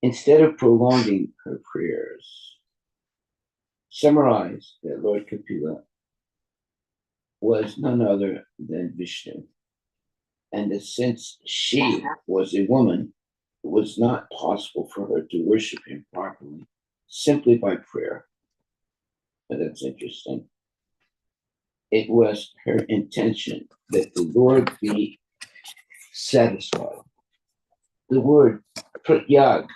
Instead of prolonging her prayers, summarized that Lord Kapila was none other than Vishnu, and that since she was a woman, it was not possible for her to worship him properly simply by prayer. And that's interesting. It was her intention that the Lord be satisfied. The word pratyag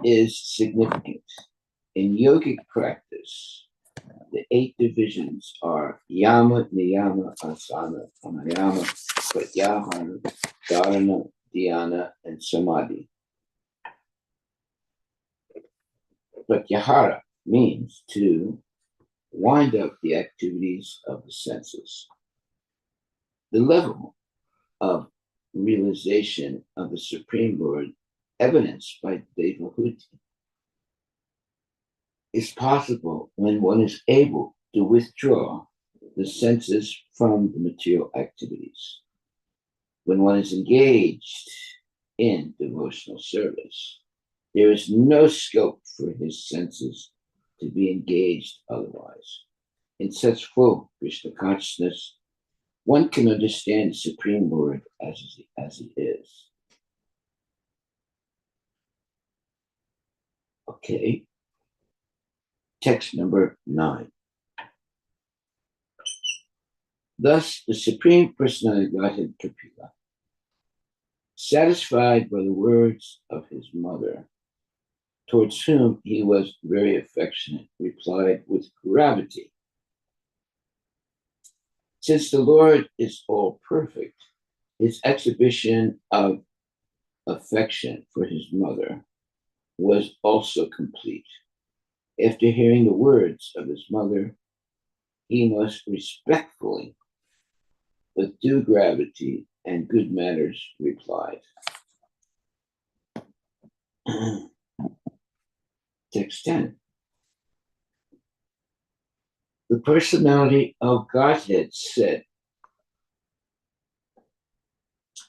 is significant. In yogic practice, the 8 divisions are yama, niyama, asana, pranayama, pratyahara, dharana, dhyana, and samadhi. Pratyahara means to wind up the activities of the senses. The level of realization of the Supreme Lord, evidenced by Devahuti, is possible when one is able to withdraw the senses from the material activities. When one is engaged in devotional service, there is no scope for his senses to be engaged otherwise. In such full Krishna consciousness, one can understand the Supreme Lord as he is. Okay. Text number 9. Thus, the Supreme Personality of Godhead Kapila, satisfied by the words of his mother, towards whom he was very affectionate, replied with gravity, since the Lord is all perfect, his exhibition of affection for his mother was also complete. After hearing the words of his mother, he most respectfully, with due gravity and good manners, replied. Text 10. The personality of Godhead said,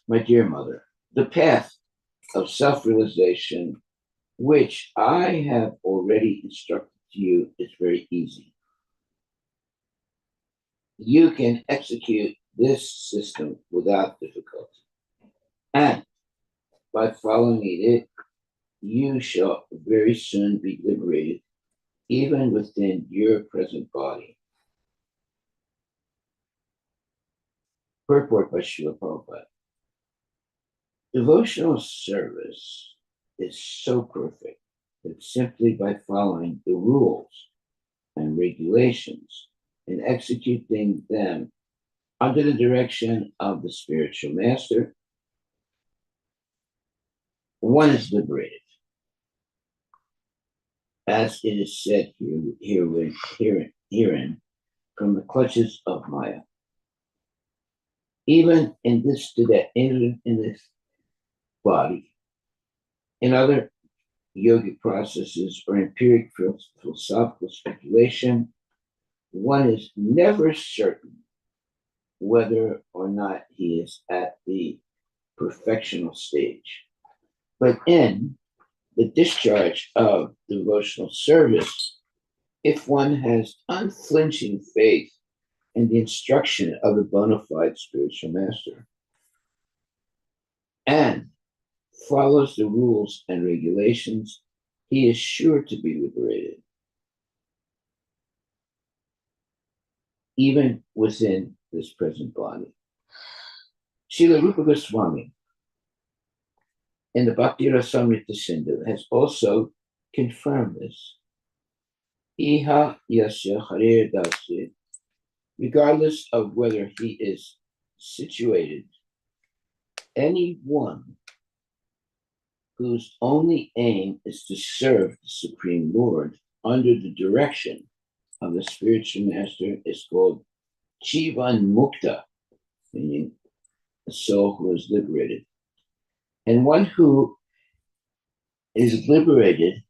my dear mother, the path of self-realization, which I have already instructed to you, is very easy. You can execute this system without difficulty. And by following it, you shall very soon be liberated, even within your present body. Purport by Srila Prabhupada. Devotional service is so perfect that simply by following the rules and regulations and executing them under the direction of the spiritual master, one is liberated. As it is said herein from the clutches of Maya. Even in this body, in other yogic processes or empiric philosophical speculation, one is never certain whether or not he is at the perfectional stage. But in the discharge of devotional service, if one has unflinching faith in the instruction of a bona fide spiritual master and follows the rules and regulations, he is sure to be liberated, even within this present body. Srila Rupa Goswami in the Bhakti Rasamrita Sindhu has also confirmed this. Iha yasya harir dasya, regardless of whether he is situated, anyone whose only aim is to serve the Supreme Lord under the direction of the spiritual master is called Jivan Mukta, meaning a soul who is liberated. And one who is liberated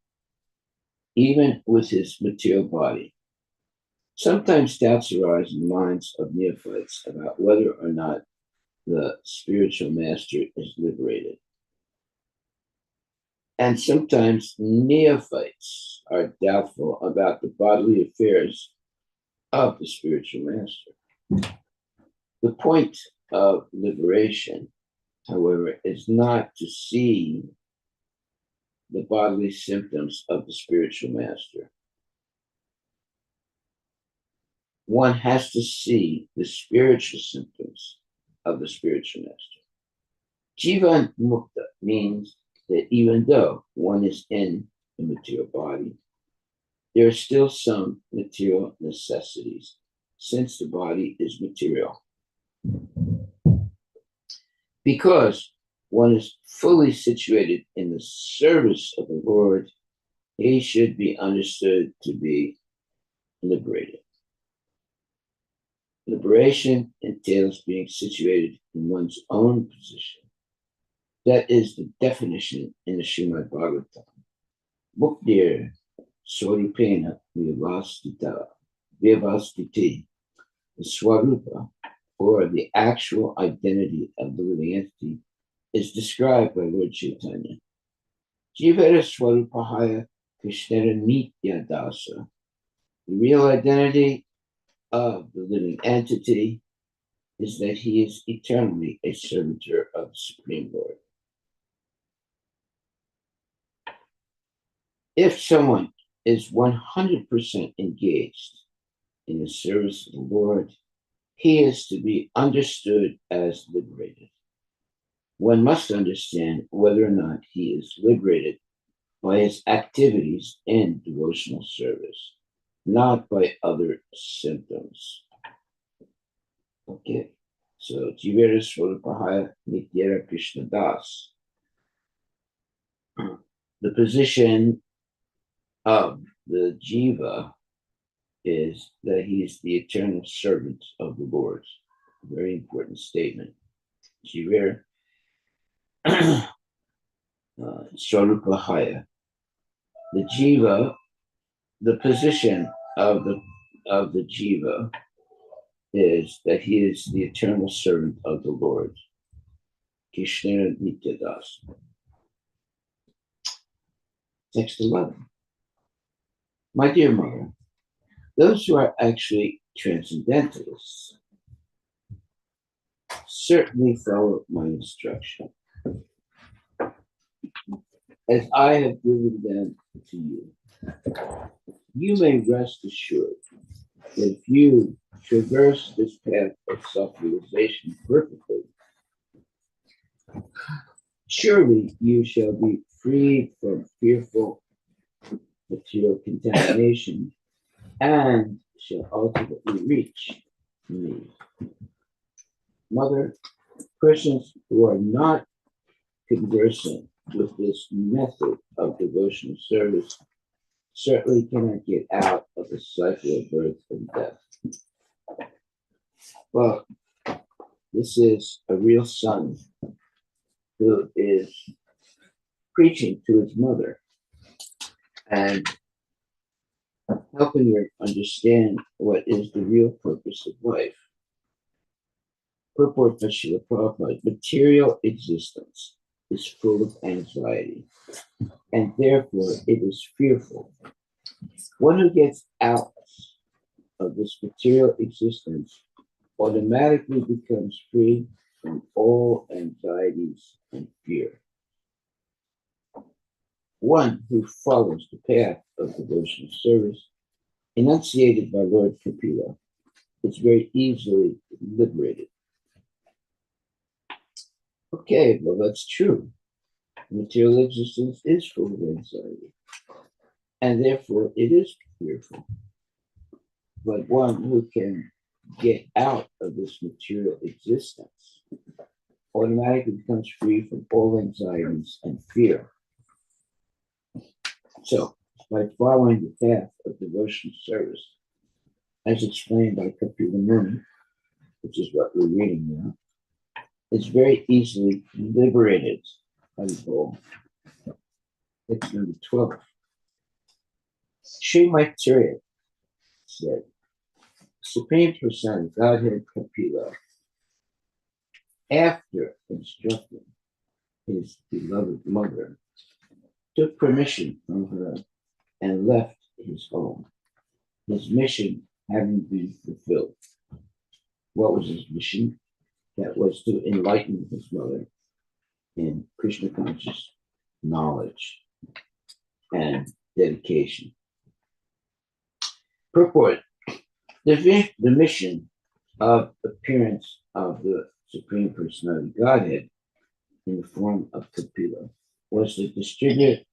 even with his material body. Sometimes doubts arise in the minds of neophytes about whether or not the spiritual master is liberated. And sometimes neophytes are doubtful about the bodily affairs of the spiritual master. The point of liberation, however, is not to see the bodily symptoms of the spiritual master. One has to see the spiritual symptoms of the spiritual master. Jivan Mukta means that even though one is in the material body, there are still some material necessities, since the body is material. Because one is fully situated in the service of the Lord, he should be understood to be liberated. Liberation entails being situated in one's own position. That is the definition in the Srimad Bhagavatam. Muktir Swarupena Vyavastiti, the Swarupa, or the actual identity of the living entity, is described by Lord Chaitanya. Jivara Swarupahaya Krishnera Nitya Dasa. The real identity of the living entity is that he is eternally a servitor of the Supreme Lord. If someone is 100% engaged in the service of the Lord, he is to be understood as liberated. One must understand whether or not he is liberated by his activities in devotional service, not by other symptoms. Okay, so Jivera Swarupahaya Nityara Krishna Das. The position of the Jiva is that he is the eternal servant of the Lord. A very important statement. Jivera Swarupahaya. The Jiva, the position of the Jiva is that he is the eternal servant of the Lord. Krishna Nityadas. Text 11. My dear mother, those who are actually transcendentalists certainly follow my instruction, as I have given them to you. You may rest assured that if you traverse this path of self-realization perfectly, surely you shall be freed from fearful material contamination and shall ultimately reach me. Mother, persons who are not conversant with this method of devotional service certainly cannot get out of the cycle of birth and death. Well, this is a real son who is preaching to his mother and helping her understand what is the real purpose of life. Purport by Srila Prabhupada: material existence is full of anxiety, and therefore it is fearful. One who gets out of this material existence automatically becomes free from all anxieties and fear. One who follows the path of devotional service, enunciated by Lord Kapila, is very easily liberated. Okay, well, that's true. Material existence is full of anxiety, and therefore it is fearful. But one who can get out of this material existence automatically becomes free from all anxieties and fear. So, by following the path of devotional service, as explained by Kapila Muni, which is what we're reading now, it's very easily liberated by the goal. It's number 12. Sri Maitreya said, Supreme Person, Godhead Kapila, after instructing his beloved mother took permission from her and left his home, his mission having been fulfilled. What was his mission? That was to enlighten his mother in Krishna conscious knowledge and dedication. Purport: the mission of appearance of the Supreme Personality Godhead in the form of Kapila was to distribute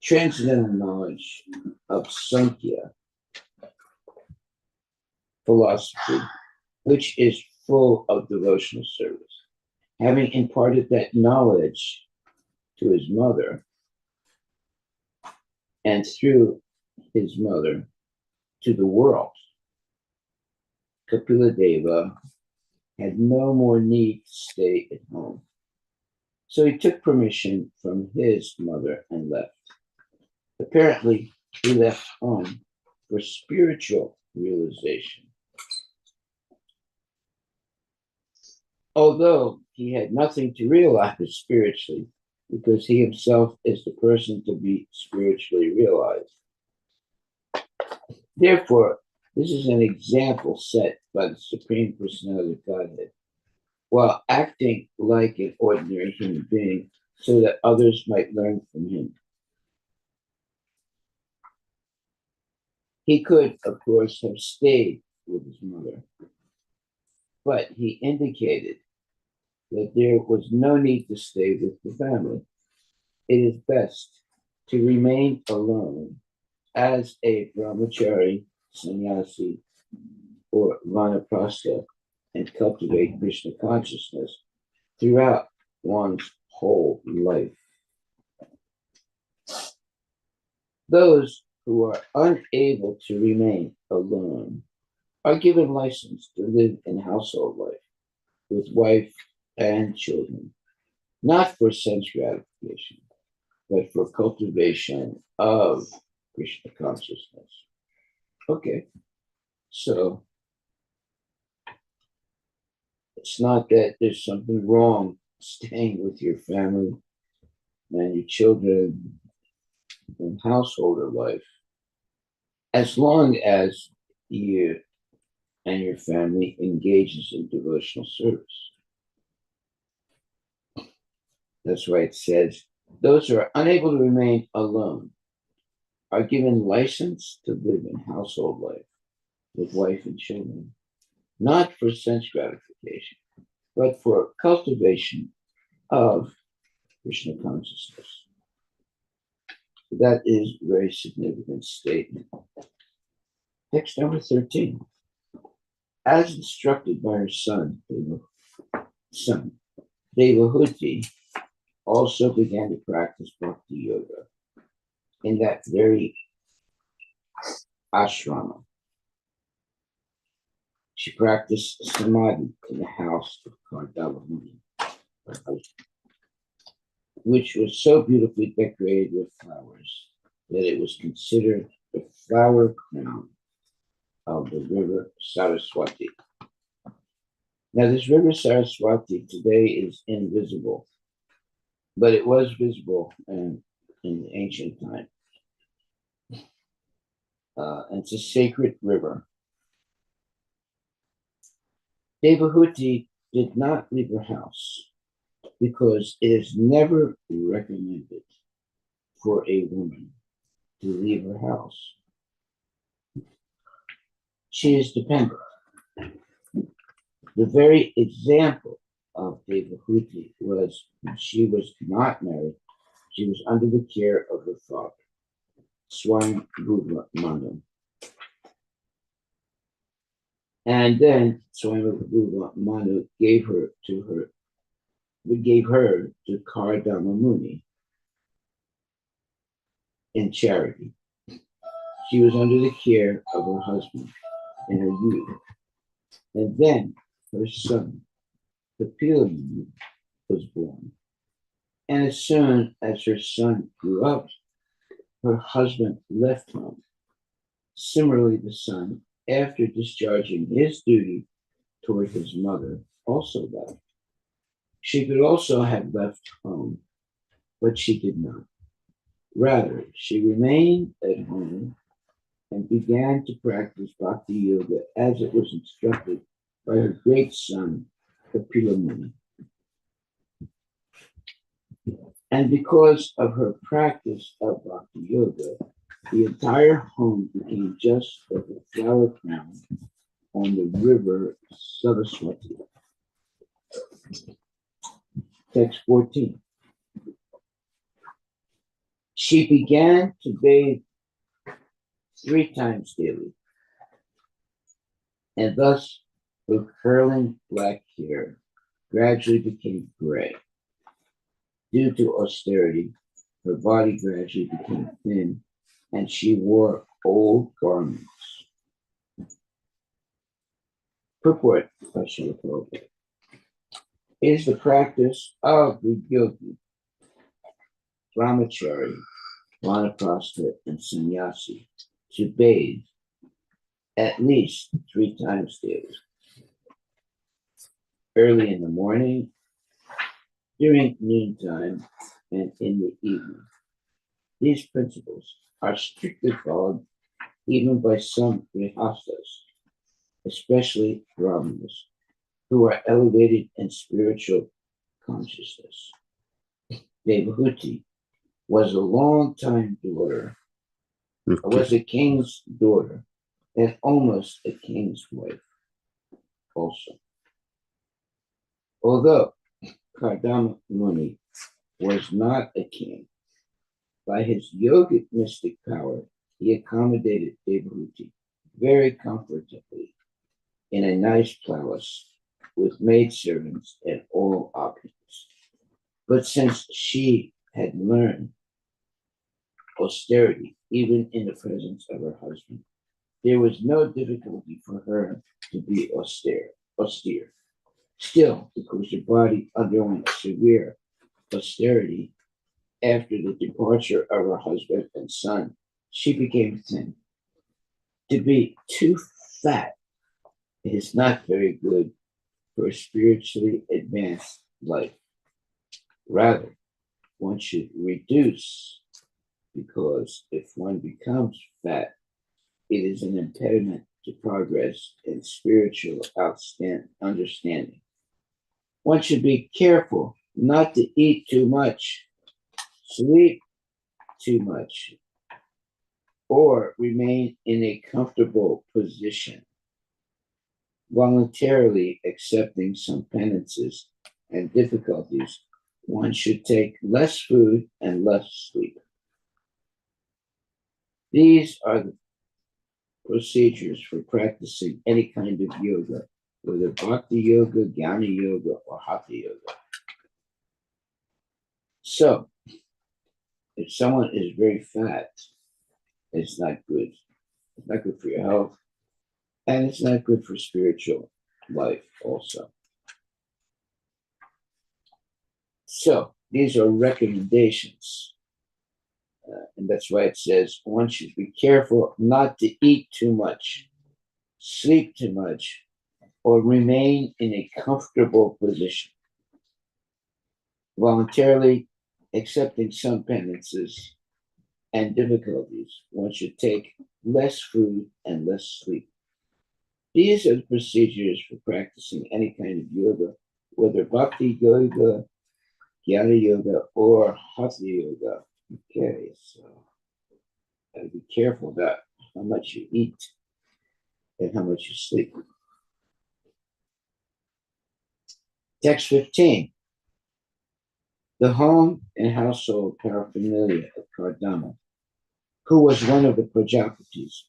transcendental knowledge of Sankhya philosophy, which is full of devotional service. Having imparted that knowledge to his mother, and through his mother to the world, Kapila Deva had no more need to stay at home. So he took permission from his mother and left. Apparently, he left home for spiritual realization. Although he had nothing to realize spiritually, because he himself is the person to be spiritually realized. Therefore, this is an example set by the Supreme Personality of Godhead, while acting like an ordinary human being so that others might learn from him. He could, of course, have stayed with his mother, but he indicated that there was no need to stay with the family. It is best to remain alone as a brahmachari, sannyasi, or vanaprastha and cultivate Krishna consciousness throughout one's whole life. Those who are unable to remain alone are given license to live in household life with wife and children, not for sense gratification, but for cultivation of Krishna consciousness. Okay, so it's not that there's something wrong staying with your family and your children in householder life, as long as you and your family engages in devotional service. That's why it says, those who are unable to remain alone are given license to live in household life with wife and children, not for sense gratification, but for cultivation of Krishna consciousness. That is a very significant statement. Text number 13. As instructed by her son, Devahuti also began to practice bhakti yoga in that very ashrama. She practiced samadhi in the house of Kardama Muni, which was so beautifully decorated with flowers that it was considered the flower crown of the river Saraswati. Now, this river Saraswati today is invisible, but it was visible in the ancient time. And it's a sacred river. Devahuti did not leave her house because it is never recommended for a woman to leave her house. She is dependent. The very example of Devahuti was when she was not married, she was under the care of her father, Swayambhuva Manu. And then Swayambhuva Manu gave her to Kardama Muni in charity. She was under the care of her husband in her youth. And then her son, Kapila Muni, was born. And as soon as her son grew up, her husband left home. Similarly, the son, after discharging his duty toward his mother, also left. She could also have left home, but she did not. Rather, she remained at home and began to practice bhakti yoga as it was instructed by her great son, Kapila Muni. And because of her practice of bhakti yoga, the entire home became just like a flower crown on the river Saraswati. Text 14. She began to bathe 3 times daily, and thus her curling black hair gradually became gray. Due to austerity, her body gradually became thin, and she wore old garments. Purport by Srila Prabhupada is the practice of the yogi, brahmachari, vanaprastha, and sannyasi to bathe at least 3 times daily. Early in the morning, during noontime, and in the evening. These principles are strictly followed even by some grihastas, especially brahmanas, who are elevated in spiritual consciousness. Devahuti was a long-time daughter, was a king's daughter, and almost a king's wife also. Although Kardama Muni was not a king, by his yogic mystic power, he accommodated Devahuti very comfortably in a nice palace with maidservants and all opulence. But since she had learned austerity even in the presence of her husband, there was no difficulty for her to be austere. Still, because her body underwent severe austerity after the departure of her husband and son, she became thin. To be too fat is not very good for a spiritually advanced life. Rather, one should reduce, because if one becomes fat, it is an impediment to progress in spiritual understanding. One should be careful not to eat too much, sleep too much, or remain in a comfortable position, voluntarily accepting some penances and difficulties. One should take less food and less sleep. These are the procedures for practicing any kind of yoga, whether bhakti yoga, jnana yoga, or hatha yoga. So, if someone is very fat, it's not good. It's not good for your health, and it's not good for spiritual life also. So, these are recommendations. And that's why it says one should be careful not to eat too much, sleep too much, or remain in a comfortable position, voluntarily accepting some penances and difficulties. One should take less food and less sleep. These are the procedures for practicing any kind of yoga, whether bhakti yoga, jnana yoga, or hatha yoga. Okay, so gotta be careful about how much you eat and how much you sleep. Text 15. The home and household paraphernalia of Kardama, who was one of the Prajapatis,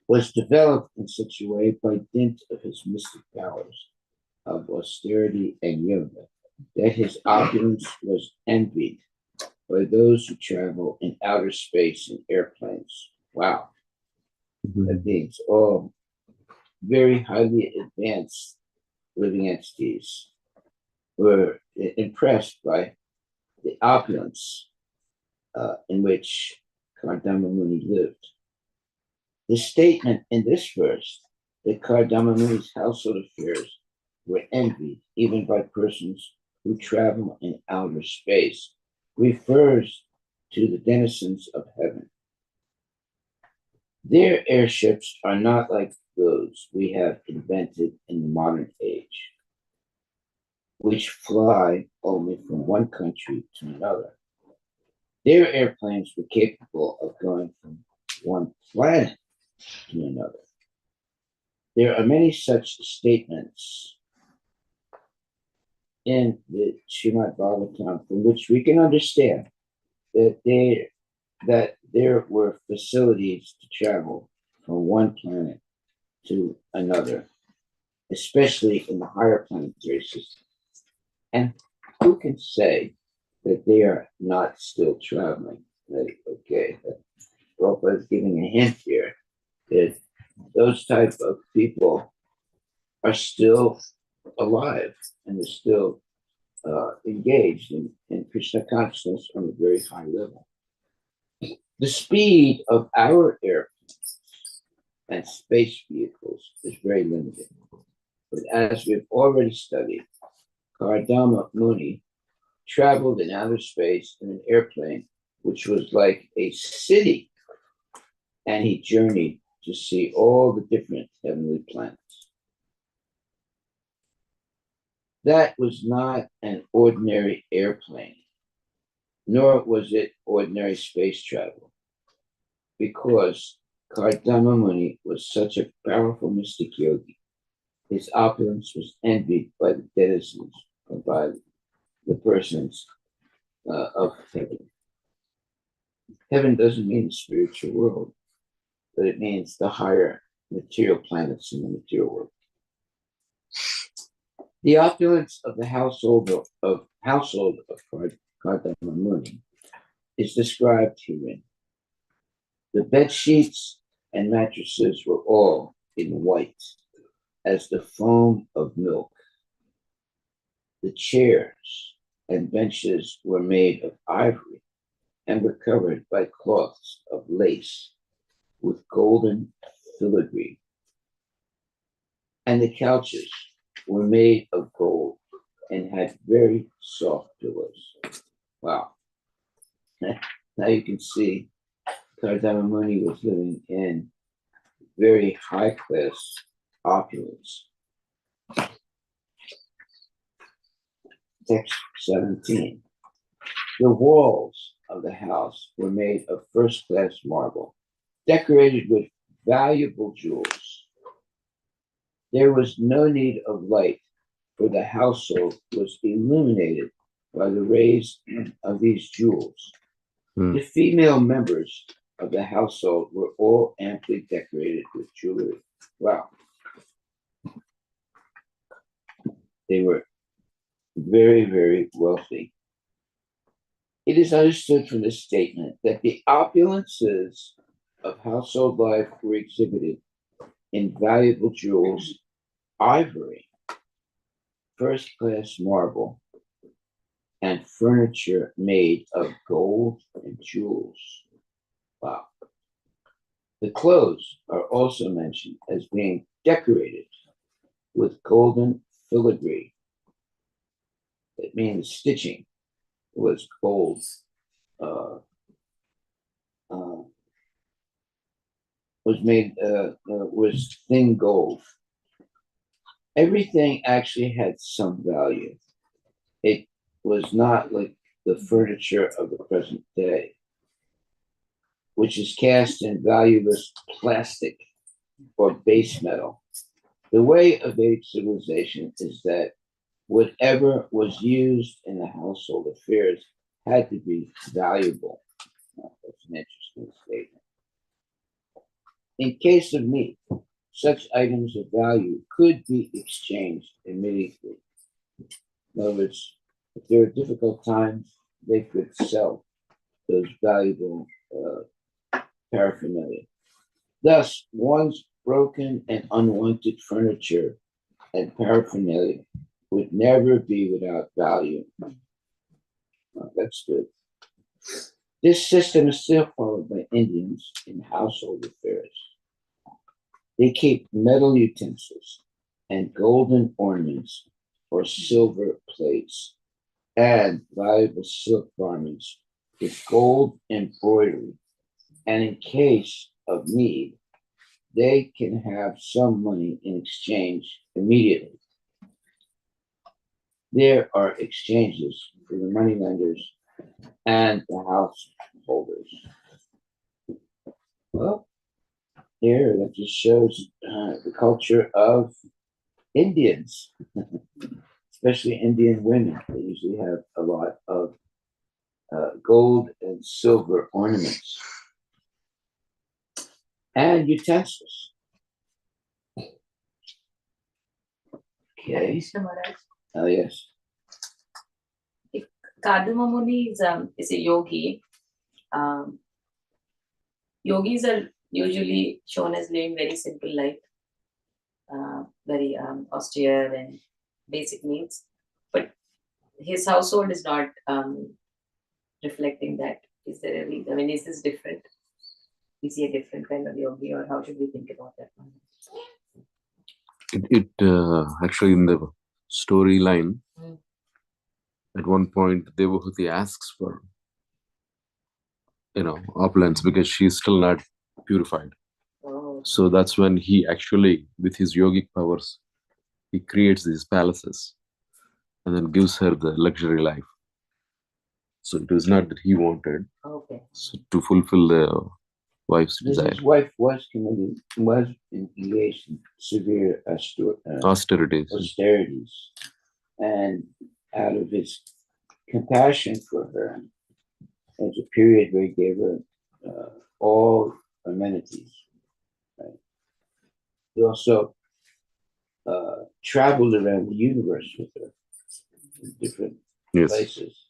was developed in such a way by dint of his mystic powers of austerity and yoga that his opulence was envied by those who travel in outer space in airplanes. Wow. That means all very highly advanced living entities were impressed by the opulence in which Kardama Muni lived. The statement in this verse that Kardama Muni's household affairs were envied even by persons who travel in outer space refers to the denizens of heaven. Their airships are not like those we have invented in the modern age, which fly only from one country to another. Their airplanes were capable of going from one planet to another. There are many such statements in the Srimad Bhagavatam from which we can understand that there were facilities to travel from one planet to another, especially in the higher planetary system. And who can say that they are not still traveling? Okay, Prabhupada is giving a hint here that those type of people are still alive and are still engaged in Krishna consciousness on a very high level. The speed of our airplanes and space vehicles is very limited. But as we've already studied, Kardama Muni traveled in outer space in an airplane which was like a city, and he journeyed to see all the different heavenly planets. That was not an ordinary airplane, nor was it ordinary space travel, because Kardama Muni was such a powerful mystic yogi. His opulence was envied by the denizens or by the persons of heaven. Heaven doesn't mean the spiritual world, but it means the higher material planets in the material world. The opulence of the household of Kardama Muni is described herein. The bed sheets and mattresses were all in white, as the foam of milk. The chairs and benches were made of ivory and were covered by cloths of lace with golden filigree. And the couches were made of gold and had very soft pillows. Wow. Now you can see Kardama Muni was living in very high class opulence. Text 17. The walls of the house were made of first class marble, decorated with valuable jewels. There was no need of light, for the household was illuminated by the rays of these jewels. The female members of the household were all amply decorated with jewelry. Wow. They were very, very wealthy. It is understood from this statement that the opulences of household life were exhibited in valuable jewels, ivory, first-class marble, and furniture made of gold and jewels. Wow. The clothes are also mentioned as being decorated with golden filigree. It means stitching was gold, was thin gold. Everything actually had some value. It was not like the furniture of the present day, which is cast in valueless plastic or base metal. The way of Vedic civilization is that whatever was used in the household affairs had to be valuable. That's an interesting statement. In case of meat, such items of value could be exchanged immediately. In other words, if there were difficult times, they could sell those valuable paraphernalia. Thus, one's broken and unwanted furniture and paraphernalia would never be without value. That's good. This system is still followed by Indians in household affairs. They keep metal utensils and golden ornaments or silver plates and valuable silk garments with gold embroidery, and in case of need, they can have some money in exchange immediately. There are exchanges for the moneylenders and the householders. Well, here that just shows the culture of Indians, especially Indian women. They usually have a lot of gold and silver ornaments and utensils. Okay. Mr. Maharaj. Oh, yes. If Kardama Muni is a yogi, yogis are usually shown as living very simple life, very austere and basic needs. But his household is not reflecting that. Is there a reason? I mean, is this different? Is he a different kind of yogi, or how should we think about that one? It actually in the storyline, at one point Devahuti asks for opulence because she's still not purified. Oh. So that's when he actually, with his yogic powers, he creates these palaces and then gives her the luxury life. So it was not that he wanted. Okay. So to fulfill the wife's desire. His wife was engaged in severe Austerities. And out of his compassion for her, there's a period where he gave her all amenities. Right? He also traveled around the universe with her in different places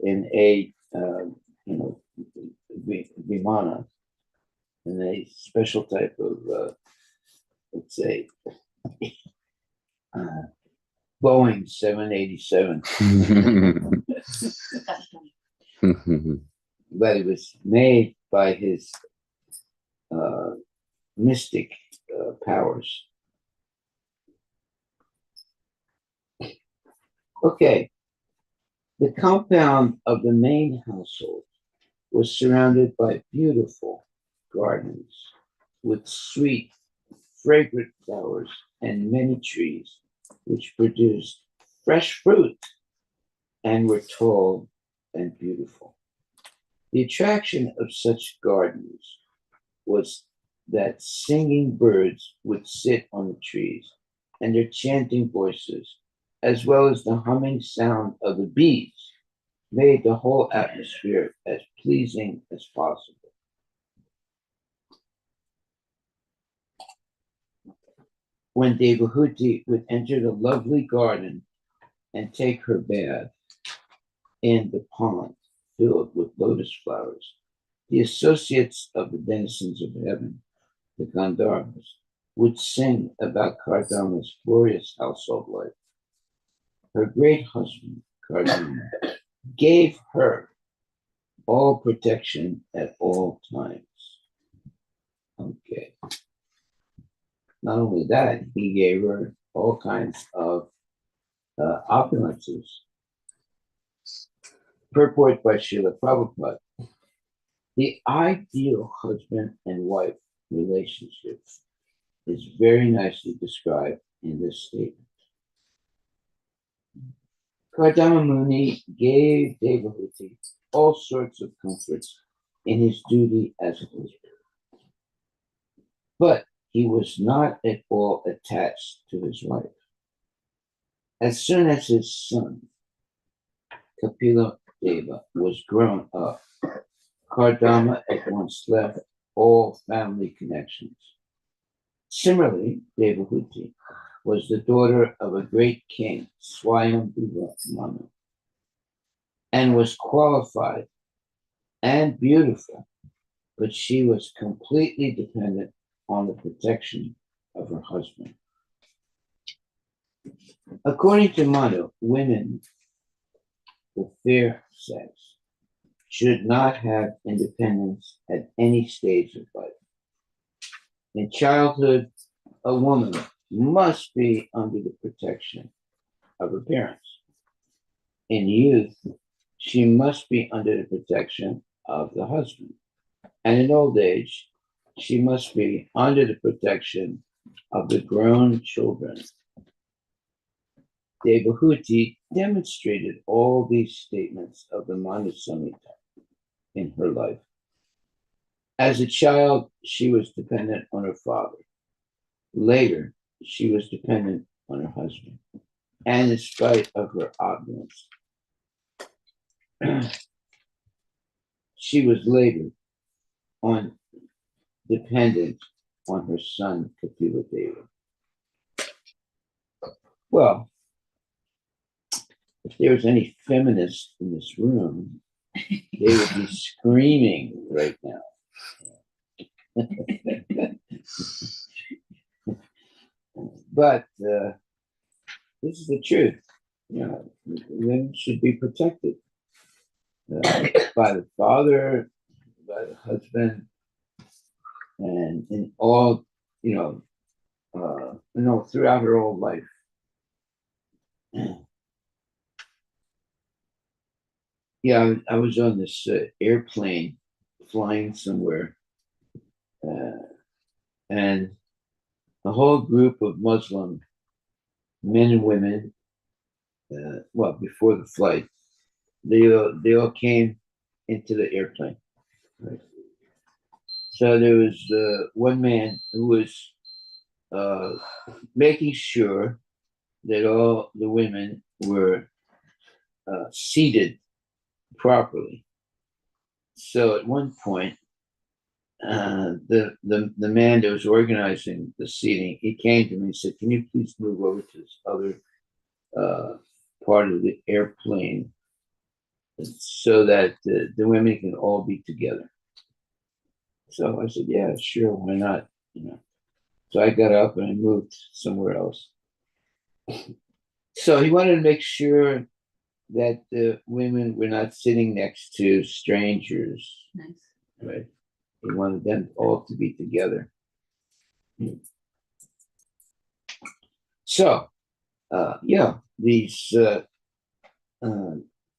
in a vimana, in a special type of let's say Boeing 787. But it was made by his mystic powers. Okay. The compound of the main household was surrounded by beautiful gardens with sweet, fragrant flowers and many trees which produced fresh fruit and were tall and beautiful. The attraction of such gardens was that singing birds would sit on the trees, and their chanting voices, as well as the humming sound of the bees, made the whole atmosphere as pleasing as possible. When Devahuti would enter the lovely garden and take her bath in the pond filled with lotus flowers, the associates of the denizens of heaven, the Gandharvas, would sing about Kardama's glorious household life. Her great husband, Kardama, gave her all protection at all times. Okay. Not only that, he gave her all kinds of opulences. Purport by Srila Prabhupada. The ideal husband and wife relationship is very nicely described in this statement. Kardama Muni gave Devahuti all sorts of comforts in his duty as a husband. But he was not at all attached to his wife. As soon as his son, Kapila Deva, was grown up, Kardama at once left all family connections. Similarly, Devahuti was the daughter of a great king, Swayambhuva Manu, and was qualified and beautiful, but she was completely dependent on the protection of her husband. According to Manu, women with fair sex should not have independence at any stage of life. In childhood, a woman must be under the protection of her parents. In youth, she must be under the protection of the husband. And in old age, she must be under the protection of the grown children. Devahuti demonstrated all these statements of the Manu Samhita in her life. As a child, she was dependent on her father. Later, she was dependent on her husband. And in spite of her opulence, she was later dependent on her son, Kapila Deva. Well, if there was any feminists in this room, they would be screaming right now. But this is the truth. Women should be protected by the father, by the husband, and in all, throughout her whole life. Yeah, I was on this airplane flying somewhere, and a whole group of Muslim men and women, before the flight, they all came into the airplane. Right? So there was one man who was making sure that all the women were seated properly. So at one point, the man that was organizing the seating, he came to me and said, "Can you please move over to this other part of the airplane so that the women can all be together?" So I said, "Yeah, sure, why not?" So I got up and I moved somewhere else. So he wanted to make sure that the women were not sitting next to strangers. Nice. Right? He wanted them all to be together. So,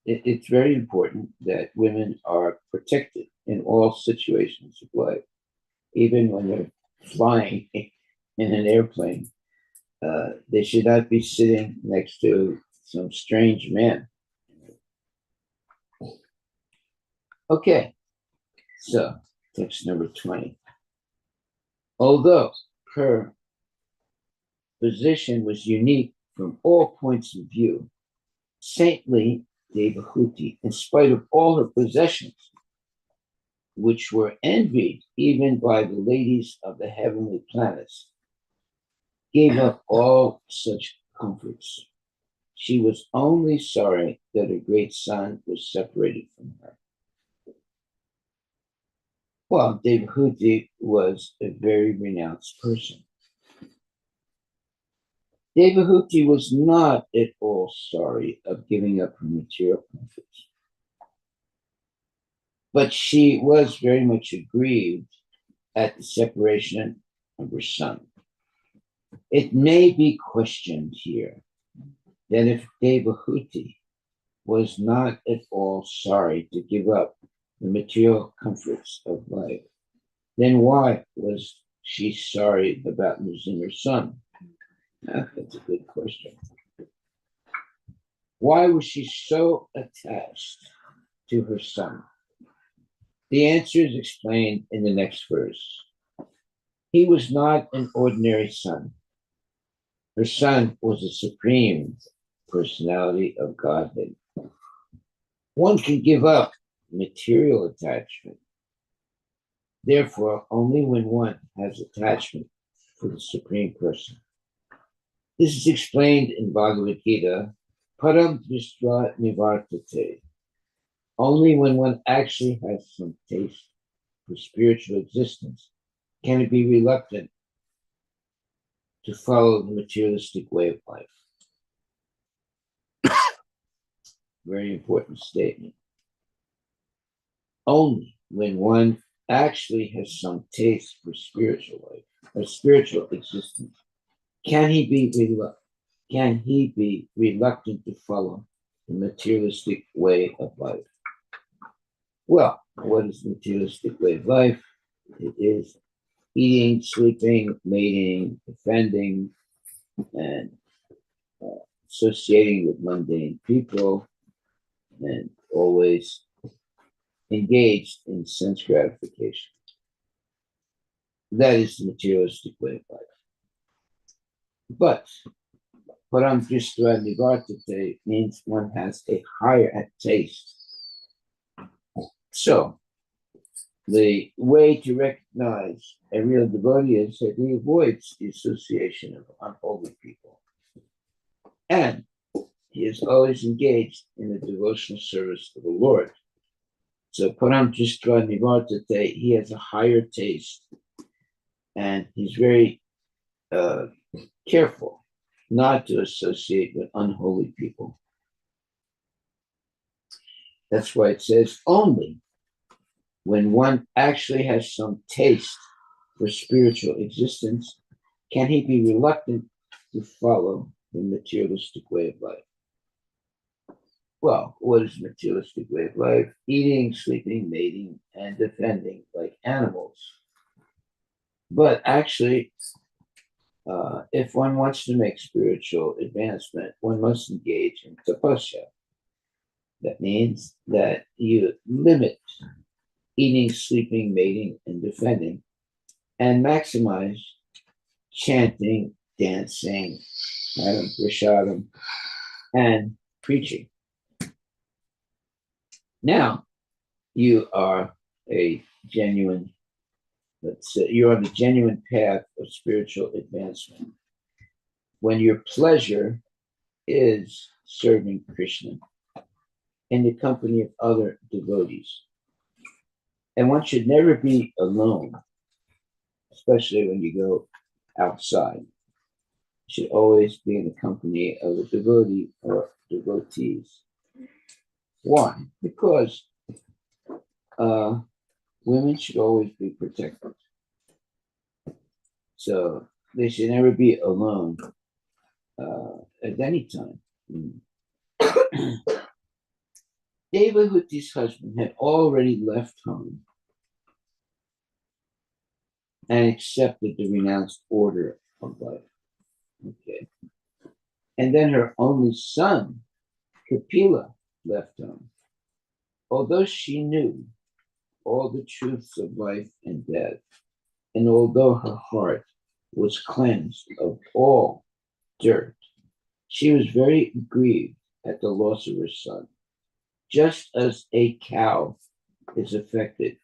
it's very important that women are protected in all situations of life, even when they're flying in an airplane. They should not be sitting next to some strange man. Okay, so text number 20. Although her position was unique from all points of view, saintly Devahuti, in spite of all her possessions, which were envied even by the ladies of the heavenly planets, gave up all such comforts. She was only sorry that her great son was separated from her. Well, Devahuti was a very renounced person. Devahuti was not at all sorry of giving up her material comforts, but she was very much aggrieved at the separation of her son. It may be questioned here that if Devahuti was not at all sorry to give up the material comforts of life, then why was she sorry about losing her son? That's a good question. Why was she so attached to her son? The answer is explained in the next verse. He was not an ordinary son. Her son was a supreme personality of Godhead. One can give up material attachment. Therefore, only when one has attachment for the Supreme Person. This is explained in Bhagavad Gita, Param Drishtva Nivartate. Only when one actually has some taste for spiritual existence can it be reluctant to follow the materialistic way of life. Very important statement. Only when one actually has some taste for spiritual life or spiritual existence can he be reluctant to follow the materialistic way of life. Well, what is the materialistic way of life? It is eating, sleeping, mating, defending, and associating with mundane people, and always engaged in sense gratification. That is the materialistic way of life. But param dristra nivartate means one has a higher taste. So the way to recognize a real devotee is that he avoids the association of unholy people. And he is always engaged in the devotional service of the Lord. So param dristra nivartate, he has a higher taste, and he's very careful not to associate with unholy people. That's why it says only when one actually has some taste for spiritual existence can he be reluctant to follow the materialistic way of life. Well, what is materialistic way of life? Eating, sleeping, mating, and defending like animals. But actually, if one wants to make spiritual advancement, one must engage in tapasya. That means that you limit eating, sleeping, mating, and defending, and maximize chanting, dancing, prashadam, and preaching. Now, you are a genuine, you're on the genuine path of spiritual advancement when your pleasure is serving Krishna in the company of other devotees. And one should never be alone, especially when you go outside. You should always be in the company of a devotee or devotees. Why? Because women should always be protected. So they should never be alone at any time. Devahuti's husband had already left home and accepted the renounced order of life. Okay. And then her only son, Kapila, left home. Although she knew all the truths of life and death, and although her heart was cleansed of all dirt, she was very grieved at the loss of her son, just as a cow is affected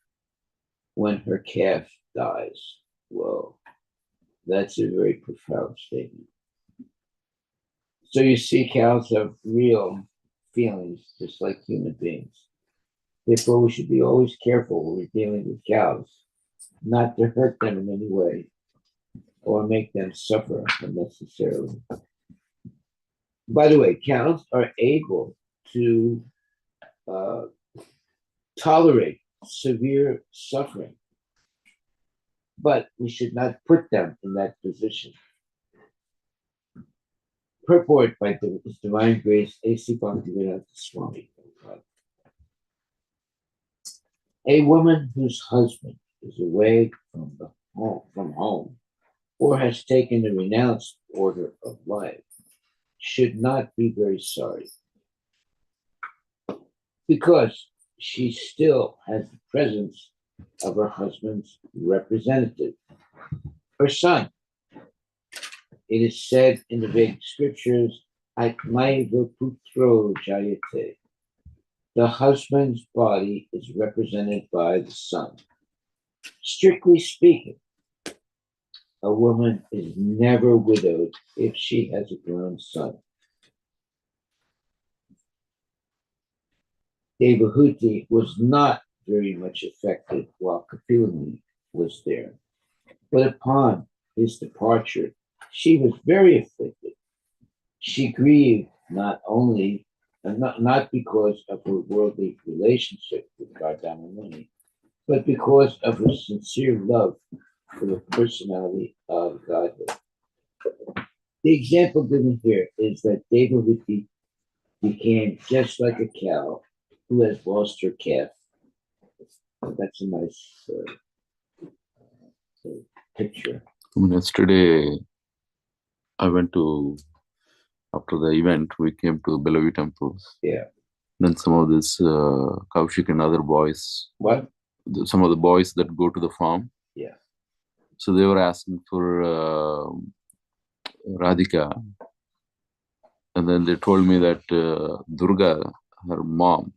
when her calf dies. Whoa, that's a very profound statement. So you see, cows have real feelings, just like human beings. Therefore, we should be always careful when we're dealing with cows, not to hurt them in any way or make them suffer unnecessarily. By the way, cows are able to tolerate severe suffering, but we should not put them in that position. Purport by His Divine Grace, A.C. Bhaktivedanta Swami. A woman whose husband is away from home, or has taken the renounced order of life, should not be very sorry, because she still has the presence of her husband's representative, her son. It is said in the Vedic scriptures, Atmaiva putro jayate. The husband's body is represented by the son. Strictly speaking, a woman is never widowed if she has a grown son. Devahuti was not very much affected while Kapilani was there, but upon his departure, she was very afflicted. She grieved not because of her worldly relationship with Gardama Muni, but because of her sincere love for the personality of Godhead. The example given here is that Devahuti became just like a cow who has lost her calf. That's a nice picture. Yesterday, I went to, after the event, we came to Bellevue temples. Yeah. Then some of this Kaushik and other boys, What? some of the boys that go to the farm. Yeah. So they were asking for Radhika. And then they told me that Durga, her mom,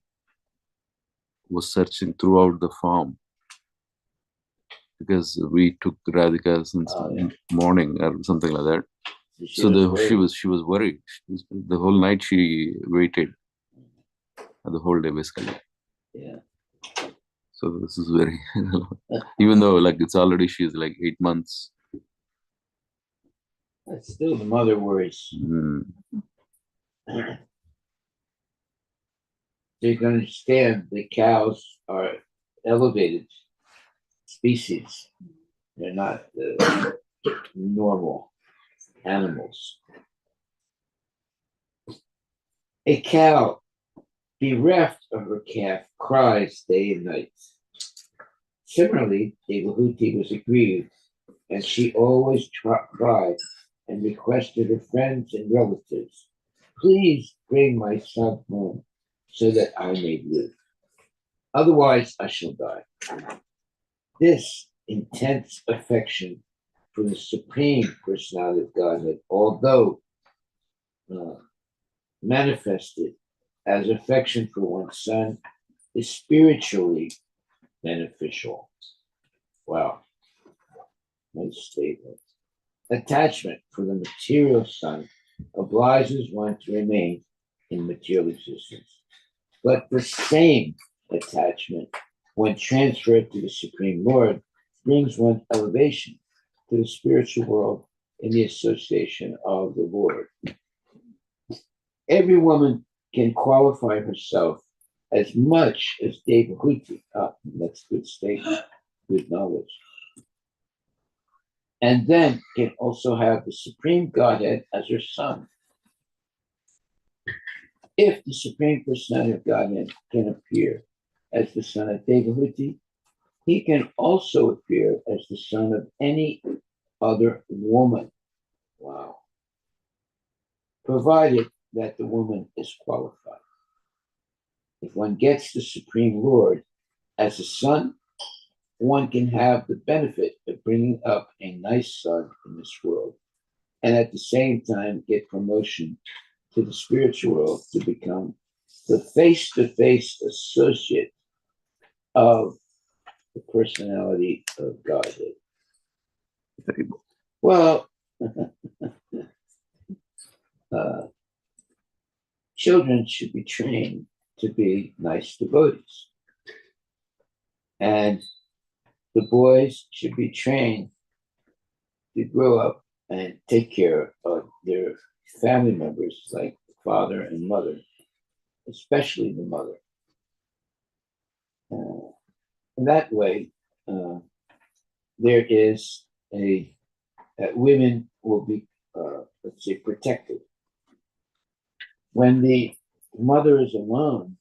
was searching throughout the farm because we took Radhika since morning or something like that. She was worried. The whole night she waited, the whole day basically. Yeah. So this is very, even though like it's already, she's like 8 months. But still, the mother worries. Mm. So you can understand the cows are elevated species. They're not normal animals. A cow bereft of her calf cries day and night. Similarly, Devahuti was aggrieved, and she always cried and requested her friends and relatives, please bring my son home so that I may live. Otherwise, I shall die. This intense affection for the Supreme Personality of Godhead, although manifested as affection for one's son, is spiritually beneficial. Wow. Nice statement. Attachment for the material son obliges one to remain in material existence. But the same attachment, when transferred to the Supreme Lord, brings one elevation to the spiritual world in the association of the Lord. Every woman can qualify herself as much as Devahuti. That's a good statement, good knowledge. And then can also have the Supreme Godhead as her son. If the Supreme Personality of Godhead can appear as the son of Devahuti, he can also appear as the son of any other woman. Wow. Provided that the woman is qualified. If one gets the Supreme Lord as a son, one can have the benefit of bringing up a nice son in this world, and at the same time get promotion to the spiritual world to become the face-to-face associate of the personality of Godhead. Well, children should be trained to be nice devotees. And the boys should be trained to grow up and take care of their family members, like father and mother, especially the mother. And that way, there is women will be, let's say, protected. When the mother is alone,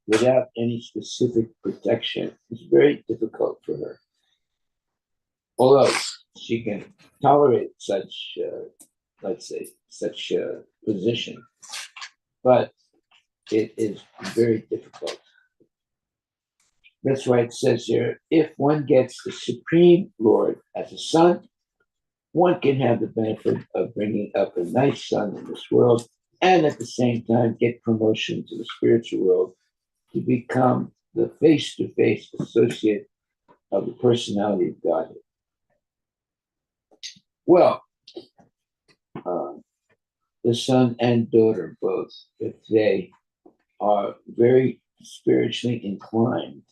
without any specific protection, it's very difficult for her. Although she can tolerate such, let's say, such a position, but it is very difficult. That's why it says here, if one gets the Supreme Lord as a son, one can have the benefit of bringing up a nice son in this world, and at the same time get promotion to the spiritual world to become the face-to-face associate of the personality of Godhead. Well, the son and daughter both, if they are very spiritually inclined,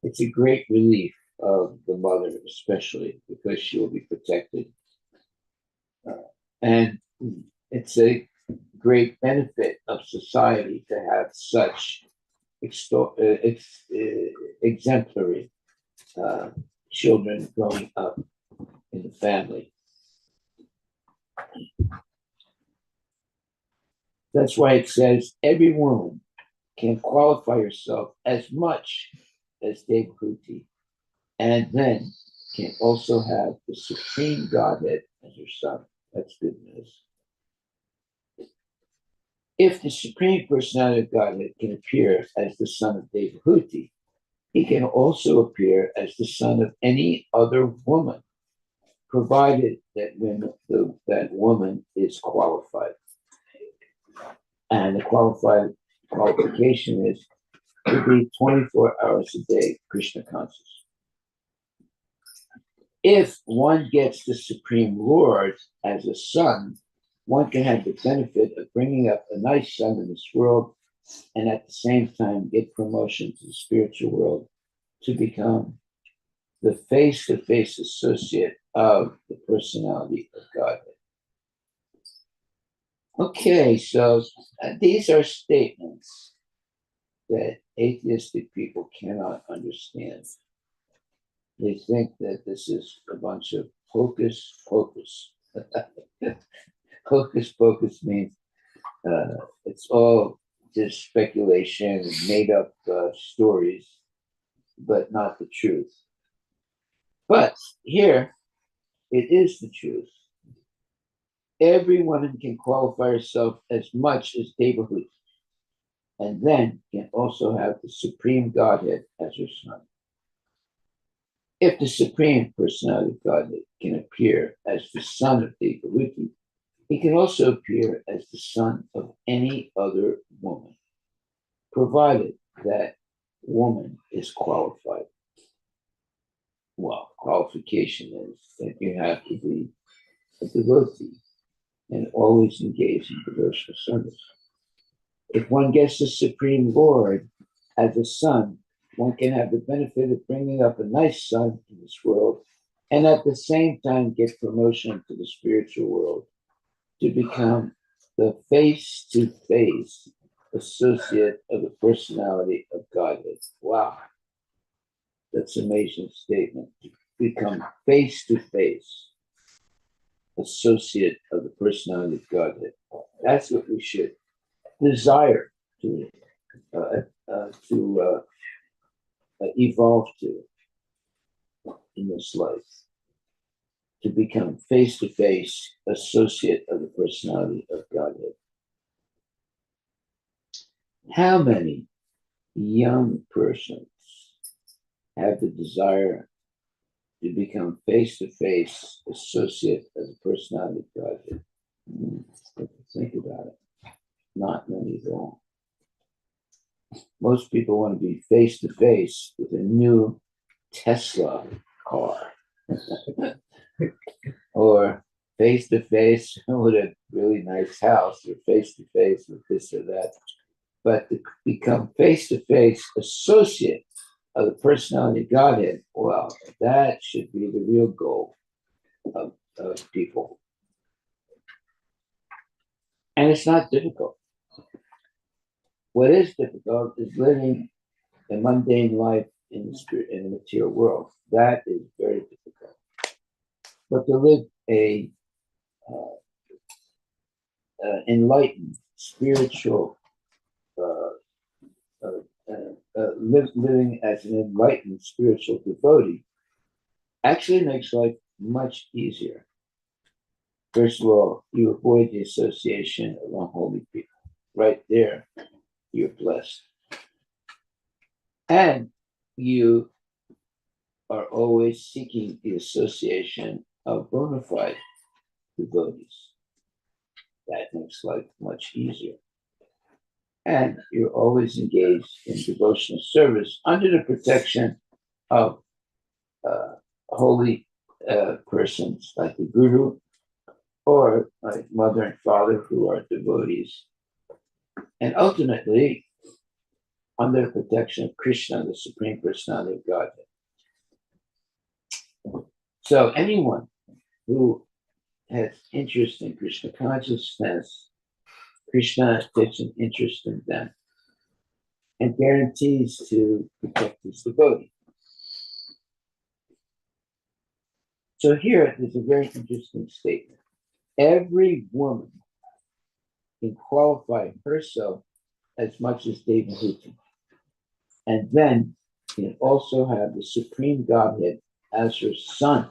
it's a great relief of the mother, especially because she will be protected. And it's a great benefit of society to have such exemplary children growing up in the family. That's why it says every woman can qualify herself as much as Devhuti, and then can also have the Supreme Godhead as her son. That's good news. If the Supreme Personality of Godhead can appear as the son of Devhuti, he can also appear as the son of any other woman, provided that that woman is qualified. And the qualification is to be 24 hours a day Krishna conscious. If one gets the Supreme Lord as a son, one can have the benefit of bringing up a nice son in this world and at the same time get promotion to the spiritual world to become the face-to-face associate of the personality of Godhead. Okay, so these are statements that atheistic people cannot understand. They think that this is a bunch of hocus pocus. Hocus pocus means it's all just speculation and made up stories, but not the truth. But here, it is the truth. Every woman can qualify herself as much as Devhuti, and then can also have the Supreme Godhead as her son. If the Supreme Personality of Godhead can appear as the son of Devhuti, he can also appear as the son of any other woman, provided that woman is qualified. Well, qualification is that you have to be a devotee and always engage in devotional service. If one gets the Supreme Lord as a son, one can have the benefit of bringing up a nice son in this world and at the same time get promotion to the spiritual world to become the face-to-face associate of the personality of Godhead. Wow. That's an amazing statement. To become face-to-face associate of the personality of Godhead. That's what we should desire to evolve to in this life, to become face-to-face associate of the personality of Godhead. How many young persons have the desire to become face-to-face associate of the personality of Godhead? Think about it. Not many at all. Most people want to be face-to-face with a new Tesla car or face-to-face with a really nice house, or face-to-face with this or that. But to become face-to-face associate of the personality of Godhead, well, that should be the real goal of people. And it's not difficult. What is difficult is living a mundane life in the material world. That is very difficult. But to live a enlightened, spiritual, living as an enlightened spiritual devotee actually makes life much easier. First of all, you avoid the association of unholy people. Right there, you're blessed. And you are always seeking the association of bona fide devotees. That makes life much easier. And you're always engaged in devotional service under the protection of holy persons like the Guru or like mother and father who are devotees. And ultimately, under the protection of Krishna, the Supreme Personality of Godhead. So anyone who has interest in Krishna consciousness, Krishna takes an interest in them and guarantees to protect his devotee. So here is a very interesting statement. Every woman can qualify herself as much as Devahuti, and then can also have the Supreme Godhead as her son.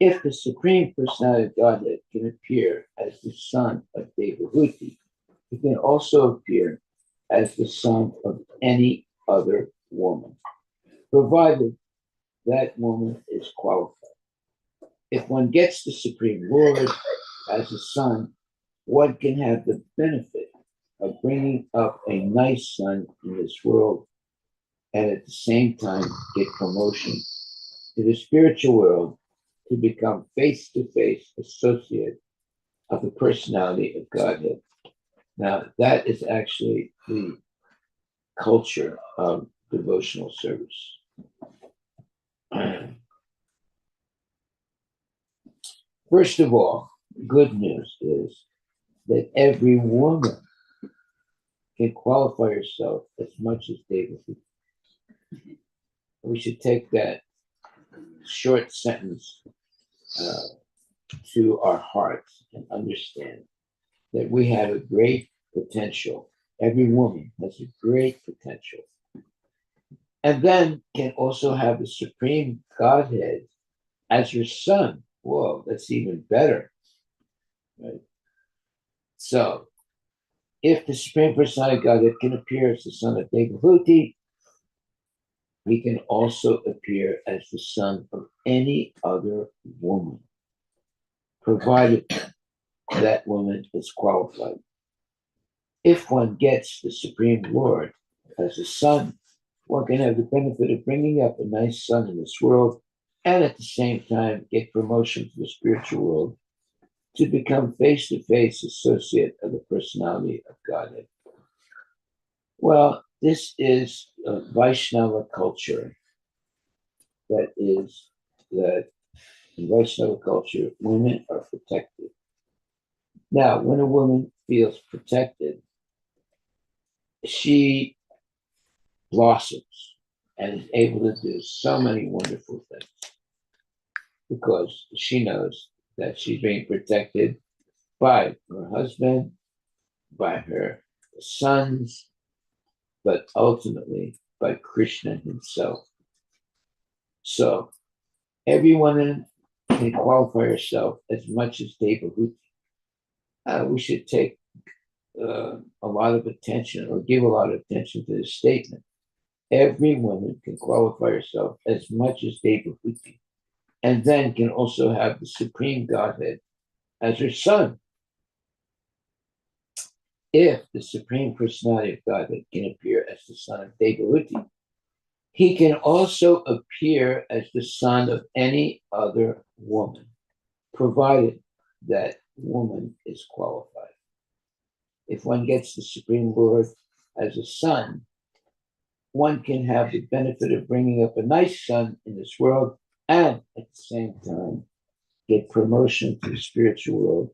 If the Supreme Personality of Godhead can appear as the son of Devahuti, it can also appear as the son of any other woman, provided that woman is qualified. If one gets the Supreme Lord as a son, one can have the benefit of bringing up a nice son in this world and at the same time get promotion to the spiritual world to become face-to-face associate of the personality of Godhead. Now, that is actually the culture of devotional service. First of all, good news is that every woman can qualify herself as much as David. We should take that short sentence to our hearts and understand that we have a great potential. Every woman has a great potential. And then can also have the Supreme Godhead as your son. Whoa, that's even better. Right? So, if the Supreme Personality of Godhead can appear as the son of Devahuti, he can also appear as the son of any other woman, provided that woman is qualified. If one gets the Supreme Lord as a son, one can have the benefit of bringing up a nice son in this world and at the same time get promotion to the spiritual world to become face-to-face associate of the personality of Godhead. Well, this is a Vaishnava culture that in Vaishnava culture, women are protected. Now, when a woman feels protected, she blossoms and is able to do so many wonderful things because she knows that she's being protected by her husband, by her sons, but ultimately by Krishna himself. So every woman can qualify herself as much as Devahuti. We should take a lot of attention or give a lot of attention to this statement. Every woman can qualify herself as much as Devahuti, and then can also have the Supreme Godhead as her son. If the Supreme Personality of Godhead can appear as the son of Devahuti, he can also appear as the son of any other woman, provided that woman is qualified. If one gets the Supreme Lord as a son, one can have the benefit of bringing up a nice son in this world and at the same time get promotion to the spiritual world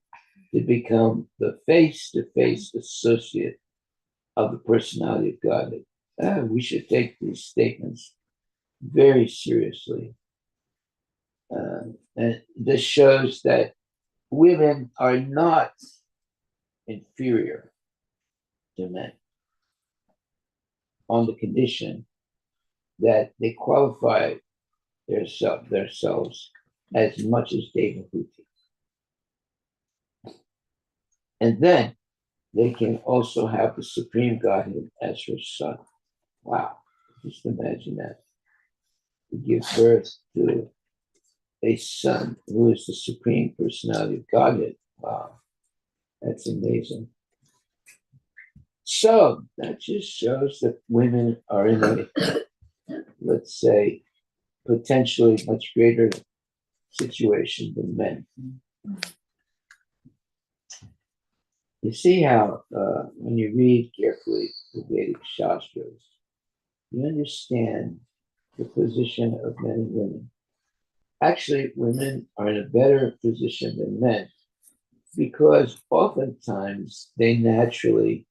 to become the face-to-face associate of the personality of Godhead. We should take these statements very seriously. And this shows that women are not inferior to men on the condition that they qualify themselves as much as Devahuti. And then they can also have the Supreme Godhead as her son. Wow, just imagine that. To give birth to a son who is the Supreme Personality of Godhead. Wow, that's amazing. So that just shows that women are in a, let's say, potentially much greater situation than men. You see how when you read carefully the Vedic Shastras, you understand the position of men and women. Actually, women are in a better position than men because oftentimes they naturally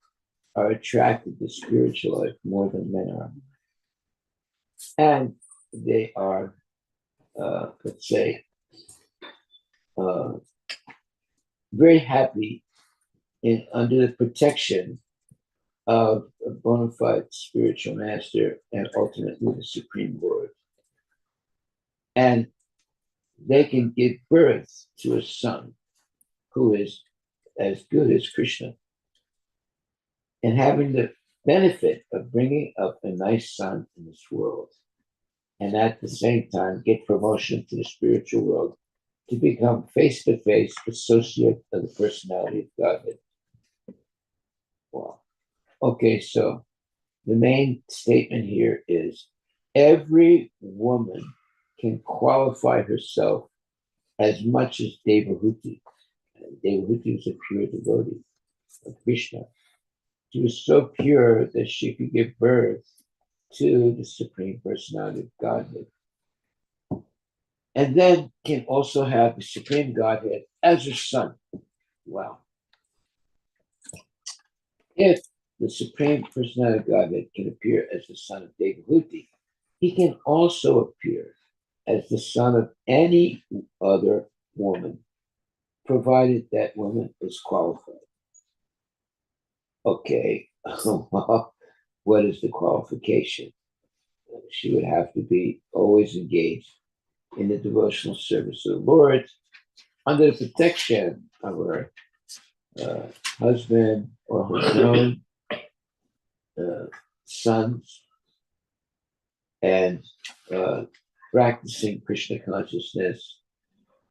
are attracted to spiritual life more than men are. And they are, let's say, very happy under the protection of a bona fide spiritual master and ultimately the Supreme Lord. And they can give birth to a son who is as good as Krishna and having the benefit of bringing up a nice son in this world. And at the same time, get promotion to the spiritual world to become face-to-face associate of the personality of Godhead. Wow. Okay, so the main statement here is every woman can qualify herself as much as Devahuti. Devahuti was a pure devotee of Krishna. She was so pure that she could give birth to the Supreme Personality of Godhead. And then can also have the Supreme Godhead as her son. Wow. If the Supreme Personality of Godhead can appear as the son of Devahuti, he can also appear as the son of any other woman, provided that woman is qualified. Okay, what is the qualification? She would have to be always engaged in the devotional service of the Lord under the protection of her husband or her own sons, and practicing Krishna consciousness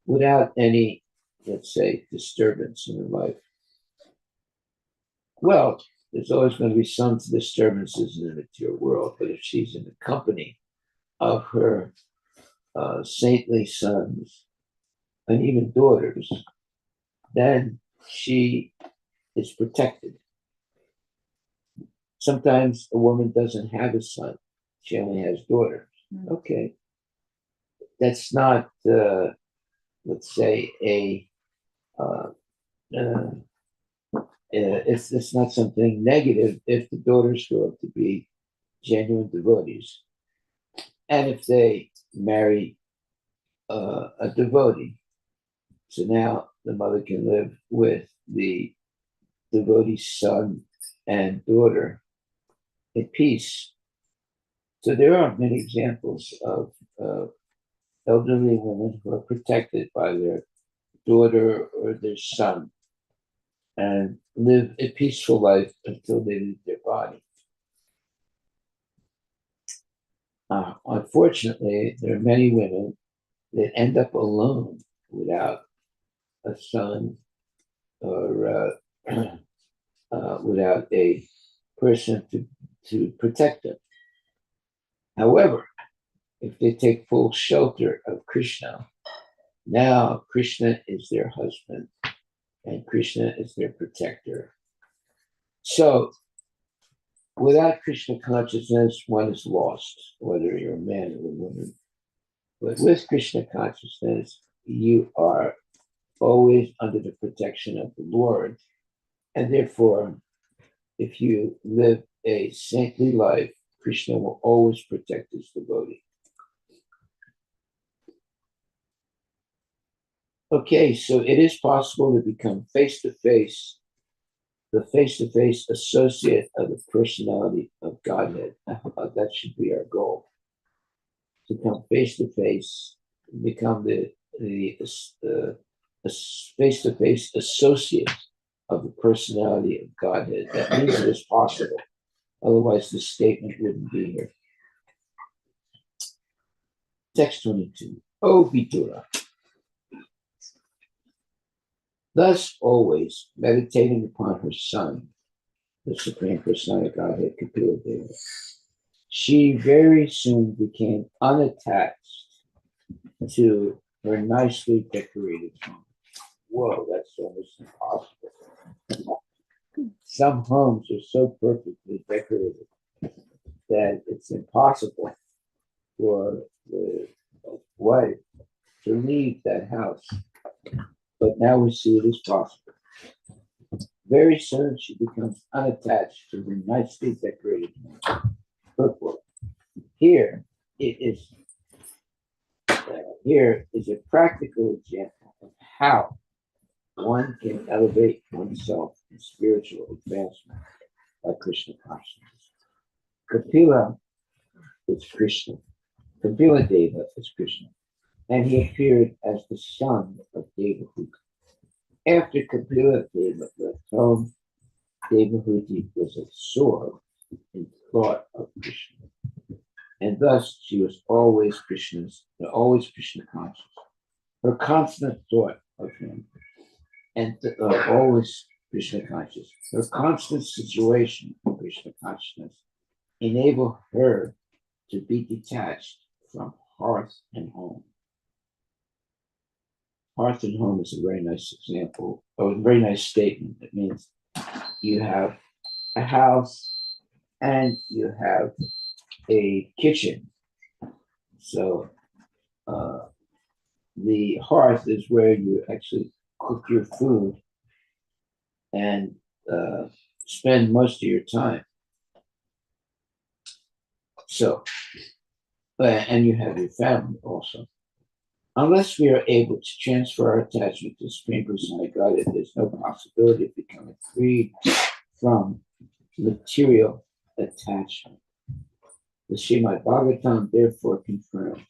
without any, let's say, disturbance in her life. Well, there's always going to be some disturbances in the material world, but if she's in the company of her saintly sons and even daughters, then she is protected. Sometimes a woman doesn't have a son, she only has daughters. Okay. That's not, let's say, it's not something negative if the daughters grow up to be genuine devotees. And if they marry a devotee, so now the mother can live with the devotee's son and daughter in peace. So there are many examples of elderly women who are protected by their daughter or their son and live a peaceful life until they leave their body. Unfortunately, there are many women that end up alone without a son or without a person to protect them. However, if they take full shelter of Krishna, now Krishna is their husband and Krishna is their protector. So, without Krishna consciousness, one is lost, whether you're a man or a woman. But with Krishna consciousness, you are always under the protection of the Lord. And therefore, if you live a saintly life, Krishna will always protect his devotee. Okay, so it is possible to become face-to-face, the face-to-face associate of the personality of Godhead. That should be our goal. To come face-to-face, become the face-to-face associate of the personality of Godhead. That means it is possible. Otherwise, this statement wouldn't be here. Text 22. O Vidura. Thus, always meditating upon her son, the Supreme Personality of Godhead, Kapila Deva, she very soon became unattached to her nicely decorated home. Whoa, that's almost impossible. Some homes are so perfectly decorated that it's impossible for the wife to leave that house. But now we see it is possible. Very soon she becomes unattached to the nicely decorated home. Purport. Here is a practical example of how one can elevate oneself and spiritual advancement by Krishna consciousness. Kapila is Krishna. Kapila Deva is Krishna, and he appeared as the son of Devahuti. After Kapila Deva left home, Devahuti was absorbed in thought of Krishna, and thus she was always Krishna conscious. Her constant thought of him, and always Krishna conscious. Her constant situation of Krishna consciousness enabled her to be detached from hearth and home. Hearth and home is a very nice example, or a very nice statement. It means you have a house and you have a kitchen. So the hearth is where you actually cook your food and spend most of your time. So, and you have your family also. Unless we are able to transfer our attachment to the Supreme Personality Godhead, there's no possibility of becoming freed from material attachment. The Srimad Bhagavatam therefore confirms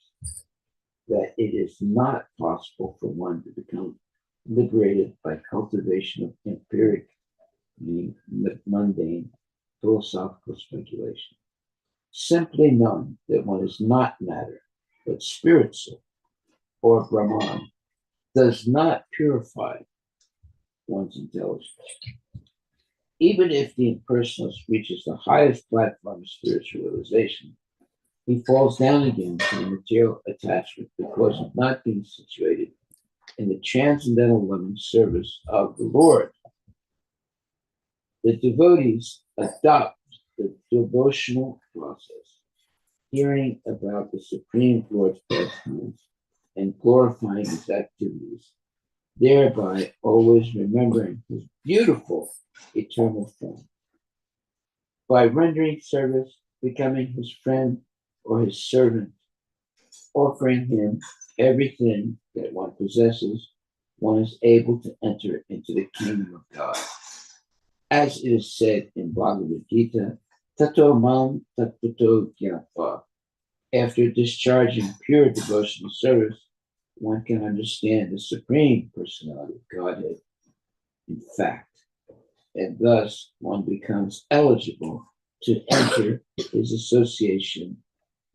that it is not possible for one to become liberated by cultivation of empiric, meaning mundane, philosophical speculation. Simply knowing that one is not matter, but spiritual, or Brahman, does not purify one's intelligence. Even if the impersonalist reaches the highest platform of spiritual realization, he falls down again to the material attachment because of not being situated in the transcendental loving service of the Lord. The devotees adopt the devotional process, hearing about the Supreme Lord's pastimes and glorifying his activities, thereby always remembering his beautiful eternal form. By rendering service, becoming his friend or his servant, offering him everything that one possesses, one is able to enter into the kingdom of God. As it is said in Bhagavad Gita, Tato Mam Tatputo Gyatva. After discharging pure devotional service, one can understand the Supreme Personality of Godhead in fact, and thus one becomes eligible to enter his association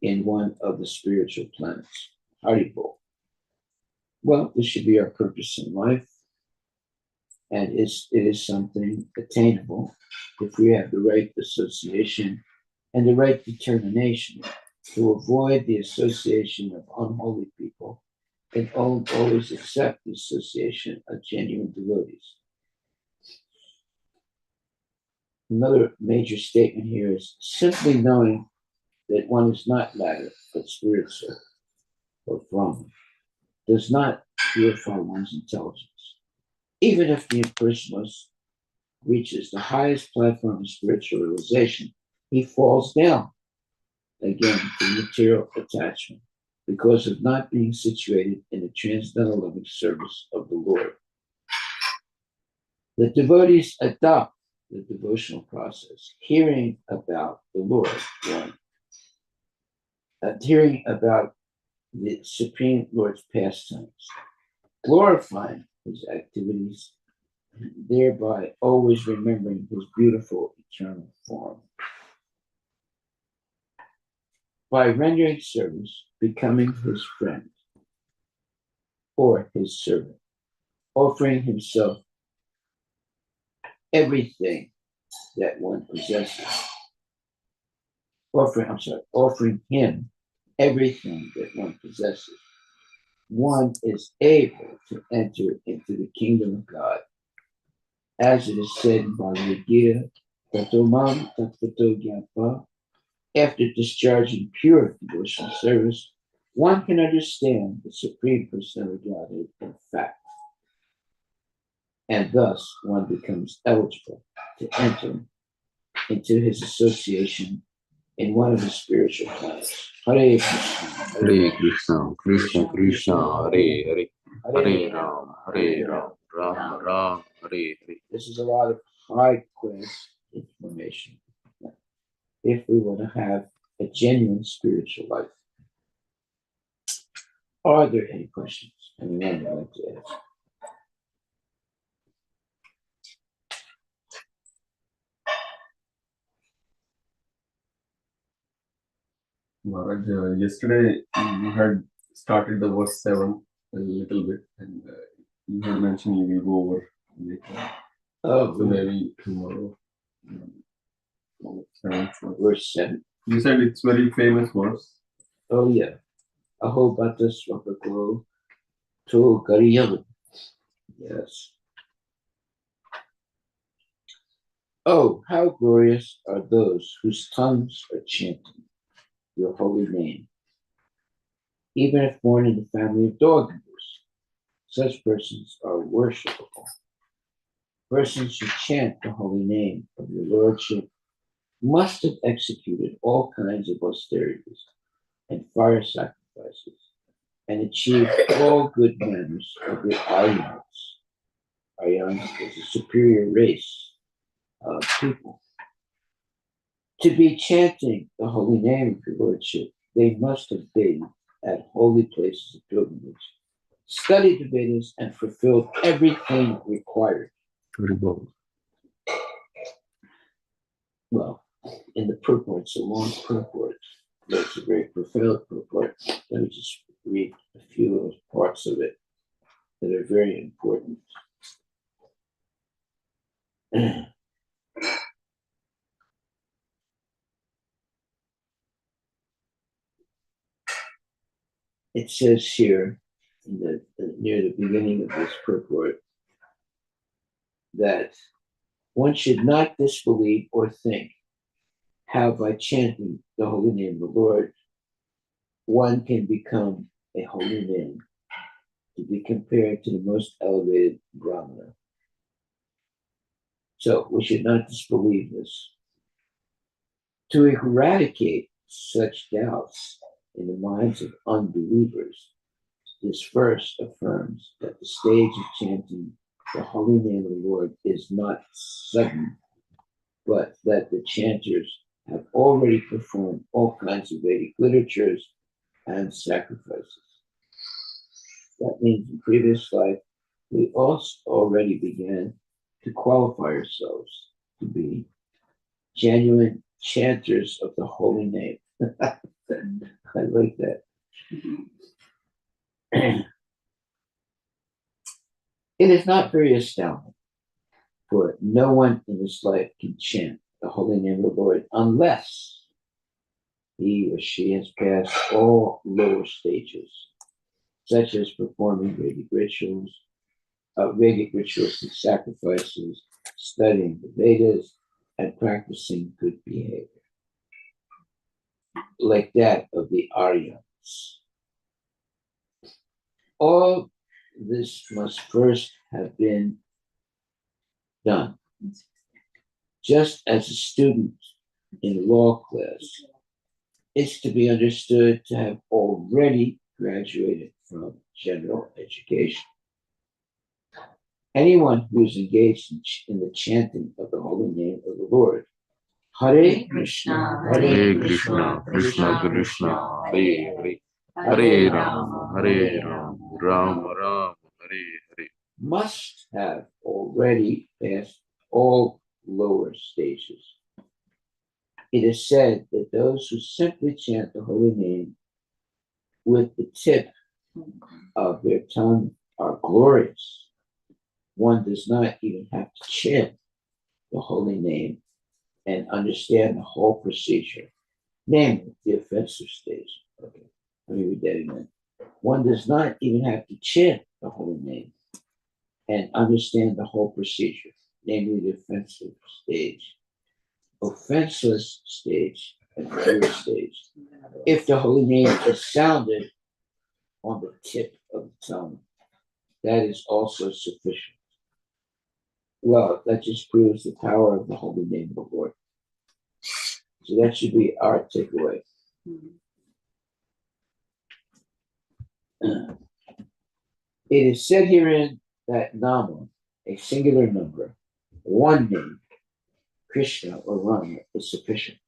in one of the spiritual planets. Haribol. Well, this should be our purpose in life, and it is something attainable if we have the right association and the right determination to avoid the association of unholy people and always accept the association of genuine devotees. Another major statement here is simply knowing that one is not matter but spiritual or Brahman does not purify one's intelligence. Even if the impersonalist reaches the highest platform of spiritual realization, he falls down again to material attachment because of not being situated in the transcendental loving service of the Lord. The devotees adopt the devotional process, hearing about the Lord, hearing about the Supreme Lord's pastimes, glorifying his activities, thereby always remembering his beautiful eternal form. By rendering service, becoming his friend or his servant, offering himself everything that one possesses, offering him everything that one possesses, one is able to enter into the kingdom of God. As it is said in Bhagavad Gita, Tatomam Tatvato Gyatva, after discharging pure devotional service, one can understand the Supreme Personality of Godhead in fact, and thus one becomes eligible to enter into his association in one of the spiritual planets. Hare Krishna. Hare Krishna, Krishna Krishna, Hare Hare, Hare Ram, Ram Ram, Hare Hare. This is a lot of high class information if we want to have a genuine spiritual life. Are there any questions anyone would like to ask? Maharaj, yesterday you had started the verse 7 a little bit, and you had mentioned you will go over later. Oh, So maybe tomorrow. verse 7. You said it's very famous verse. Oh, yeah. Aho bata swapako to kariyam. Yes. Oh, how glorious are those whose tongues are chanting your holy name. Even if born in the family of dog eaters, such persons are worshipable. Persons who chant the holy name of your lordship must have executed all kinds of austerities and fire sacrifices and achieved all good manners of the Aryans. Aryans is a superior race of people. To be chanting the holy name of your lordship, they must have been at holy places of pilgrimage, studied the Vedas, and fulfilled everything required. Haribol. Well, in the purport, it's a long purport. It's a very profound purport. Let me just read a few of parts of it that are very important. It says here, near the beginning of this purport, that one should not disbelieve or think how by chanting the holy name of the Lord, one can become a holy man, to be compared to the most elevated Brahmana. So we should not disbelieve this. To eradicate such doubts in the minds of unbelievers, this verse affirms that the stage of chanting the holy name of the Lord is not sudden, but that the chanters have already performed all kinds of Vedic literatures and sacrifices. That means in previous life, we also already began to qualify ourselves to be genuine chanters of the holy name. I like that. It is not very astounding, for no one in this life can chant the holy name of the Lord unless he or she has passed all lower stages, such as performing Vedic rituals and sacrifices, studying the Vedas, and practicing good behavior, like that of the Aryans. All this must first have been done. Just as a student in law class is to be understood to have already graduated from general education. Anyone who is engaged in the chanting of the holy name of the Lord, Hare Krishna, Hare Krishna, Krishna Krishna, Hare Hare, Hare Rama, Rama Rama, Hare Hare. must have already passed all lower stages. It is said that those who simply chant the holy name with the tip of their tongue are glorious. One does not even have to chant the holy name and understand the whole procedure, namely the offensive stage. Okay, let me read that again. One does not even have to chant the holy name and understand the whole procedure, namely the offensive stage, offenseless stage, and pure stage. If the holy name is sounded on the tip of the tongue, that is also sufficient. Well, that just proves the power of the holy name of the Lord. So that should be our takeaway. It is said herein that Nama, a singular number, one name, Krishna or Rama, is sufficient.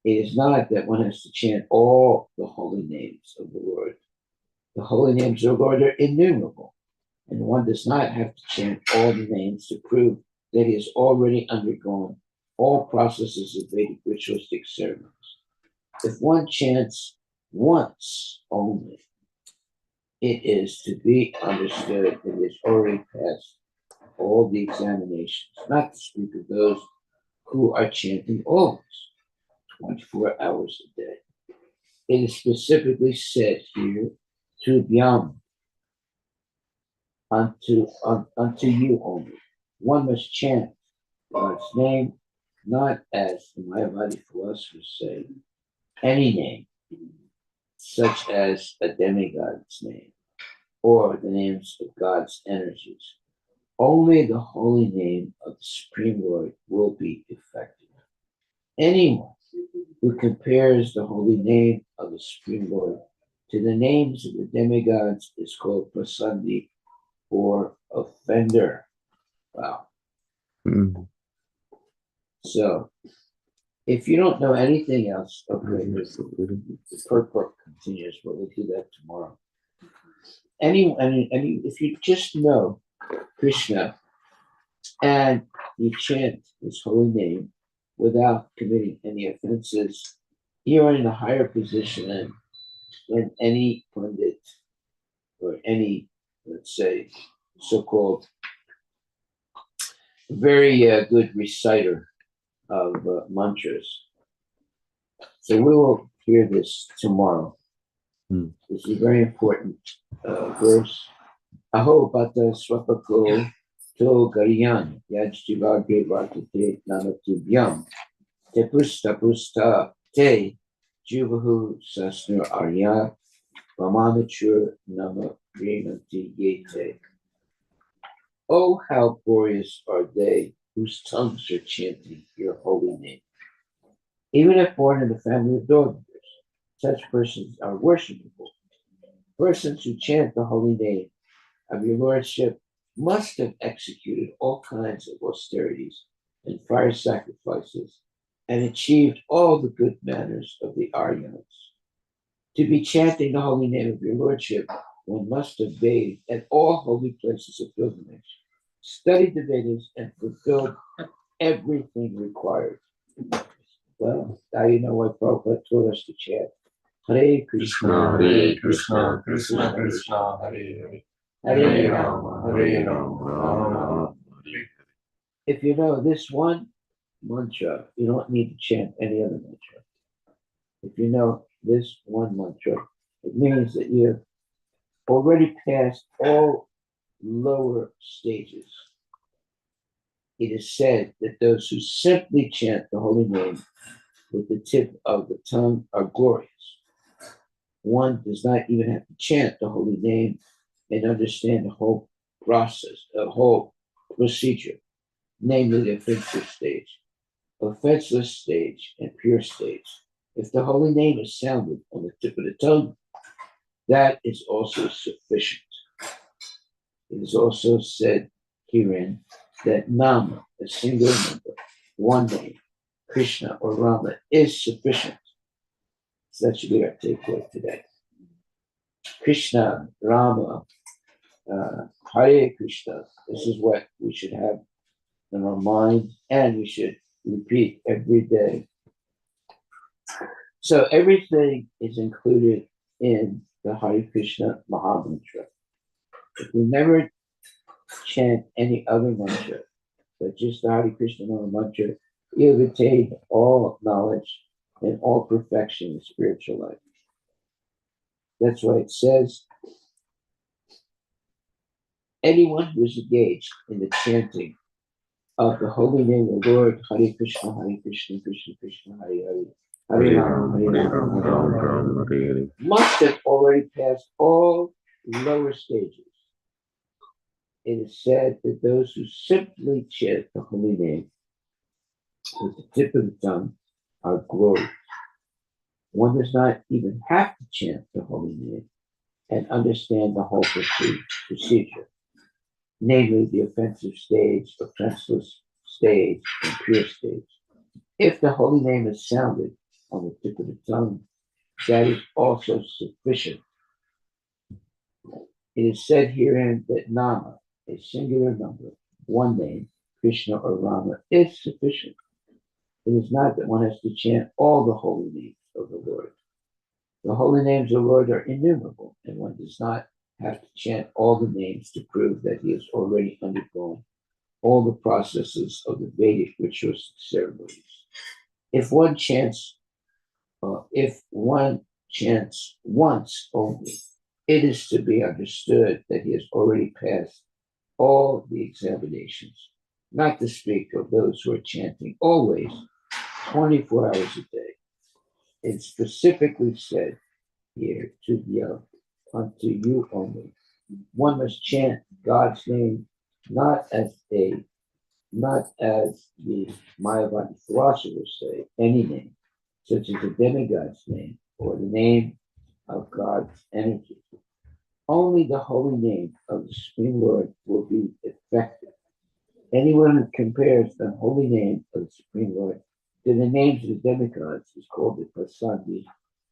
It is not that one has to chant all the holy names of the Lord. The holy names of the Lord are innumerable, and one does not have to chant all the names to prove that he has already undergone all processes of Vedic ritualistic ceremonies. If one chants once only, it is to be understood that he has already passed all the examinations, not to speak of those who are chanting always, 24 hours a day. It is specifically said here to Byam, unto you only. One must chant God's name, not as the Mayavadi philosophers say, any name, such as a demigod's name, or the names of God's energies. Only the holy name of the Supreme Lord will be effective. Anyone who compares the holy name of the Supreme Lord to the names of the demigods is called prasandi or offender. Wow. Mm. So, if you don't know anything else, okay, the purport continues, but we'll do that tomorrow. If you just know Krishna and you chant his holy name without committing any offenses, you are in a higher position than any pundit or any, let's say, so-called very good reciter of mantras. So we will hear this tomorrow. This is a very important verse. Aho bata swapako to gariyan yajjivage vartate nanatubhyam te pusta te juvahu sasnu arya vamanatur nama grinati yete. Oh, how glorious are they whose tongues are chanting your holy name. Even if born in the family of dog eaters, such persons are worshipable. Persons who chant the holy name of your lordship must have executed all kinds of austerities and fire sacrifices and achieved all the good manners of the Aryans. To be chanting the holy name of your lordship, one must have bathed at all holy places of pilgrimage, studied the Vedas, and fulfilled everything required. Well, now you know why Prabhupada taught us to chant Hare Krishna, Hare Krishna, Krishna Krishna, Hare Hare, Hare Rama, Hare Rama, Rama Rama, Hare Hare. If you know this one mantra, you don't need to chant any other mantra. If you know this one mantra, it means that you've already passed all lower stages. It is said that those who simply chant the holy name with the tip of the tongue are glorious. One does not even have to chant the holy name and understand the whole process, the whole procedure, namely the offenseless stage, and pure stage. If the holy name is sounded on the tip of the tongue, that is also sufficient. It is also said herein that Nama, a single number, one name, Krishna or Rama, is sufficient. So that should be our takeaway today. Krishna, Rama, Hare Krishna. This is what we should have in our mind, and we should repeat every day. So everything is included in the Hare Krishna Mahamantra. If we never chant any other mantra, but just the Hare Krishna Mahamantra, you have attained all knowledge and all perfection in spiritual life. That's why it says, anyone who is engaged in the chanting of the holy name of the Lord, Hare Krishna, Krishna Krishna, Hare Hare, Hare Rama, Hare Rama, Rama Rama, must have already passed all lower stages. It is said that those who simply chant the holy name with the tip of the tongue are glorious. One does not even have to chant the holy name and understand the whole procedure. namely the offensive stage, offenseless stage, and pure stage. If the holy name is sounded on the tip of the tongue, that is also sufficient. It is said herein that Nama, a singular number, one name, Krishna or Rama, is sufficient. It is not that one has to chant all the holy names of the Lord. The holy names of the Lord are innumerable, and one does not have to chant all the names to prove that he has already undergone all the processes of the Vedic rituals and ceremonies. If one chants once only, it is to be understood that he has already passed all the examinations, not to speak of those who are chanting always 24 hours a day. It specifically said here to yell unto you only. One must chant God's name not as the Mayavadi philosophers say, any name, such as the demigod's name or the name of God's energy. Only the holy name of the Supreme Lord will be effective. Anyone who compares the holy name of the Supreme Lord to the names of the demigods is called a prasadi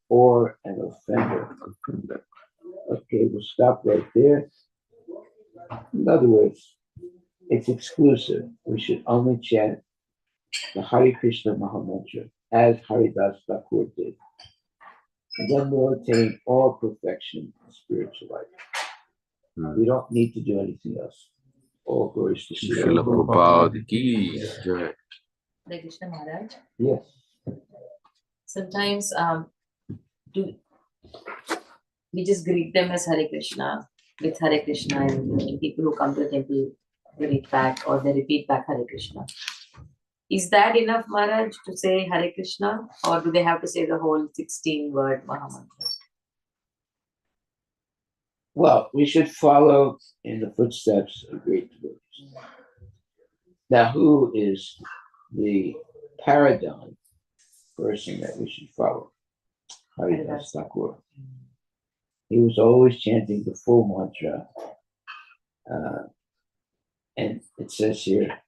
or an offender. Okay, we'll stop right there. In other words, it's exclusive. We should only chant the Hare Krishna Mahamantra as Haridas Thakur did. And then we'll attain all perfection in spiritual life. We don't need to do anything else. All glories to Srila Srila Prabhupada ki jai. Hare Krishna Maharaj. Yes. Sometimes do we just greet them as Hare Krishna with Hare Krishna, and people who come to the temple greet back or they repeat back Hare Krishna. Is that enough, Maharaj, to say Hare Krishna, or do they have to say the whole 16-word Mahamantra? Well, we should follow in the footsteps of great devotees. Now, who is the paradigm person that we should follow? Haridas Thakur. He was always chanting the full mantra. And it says here,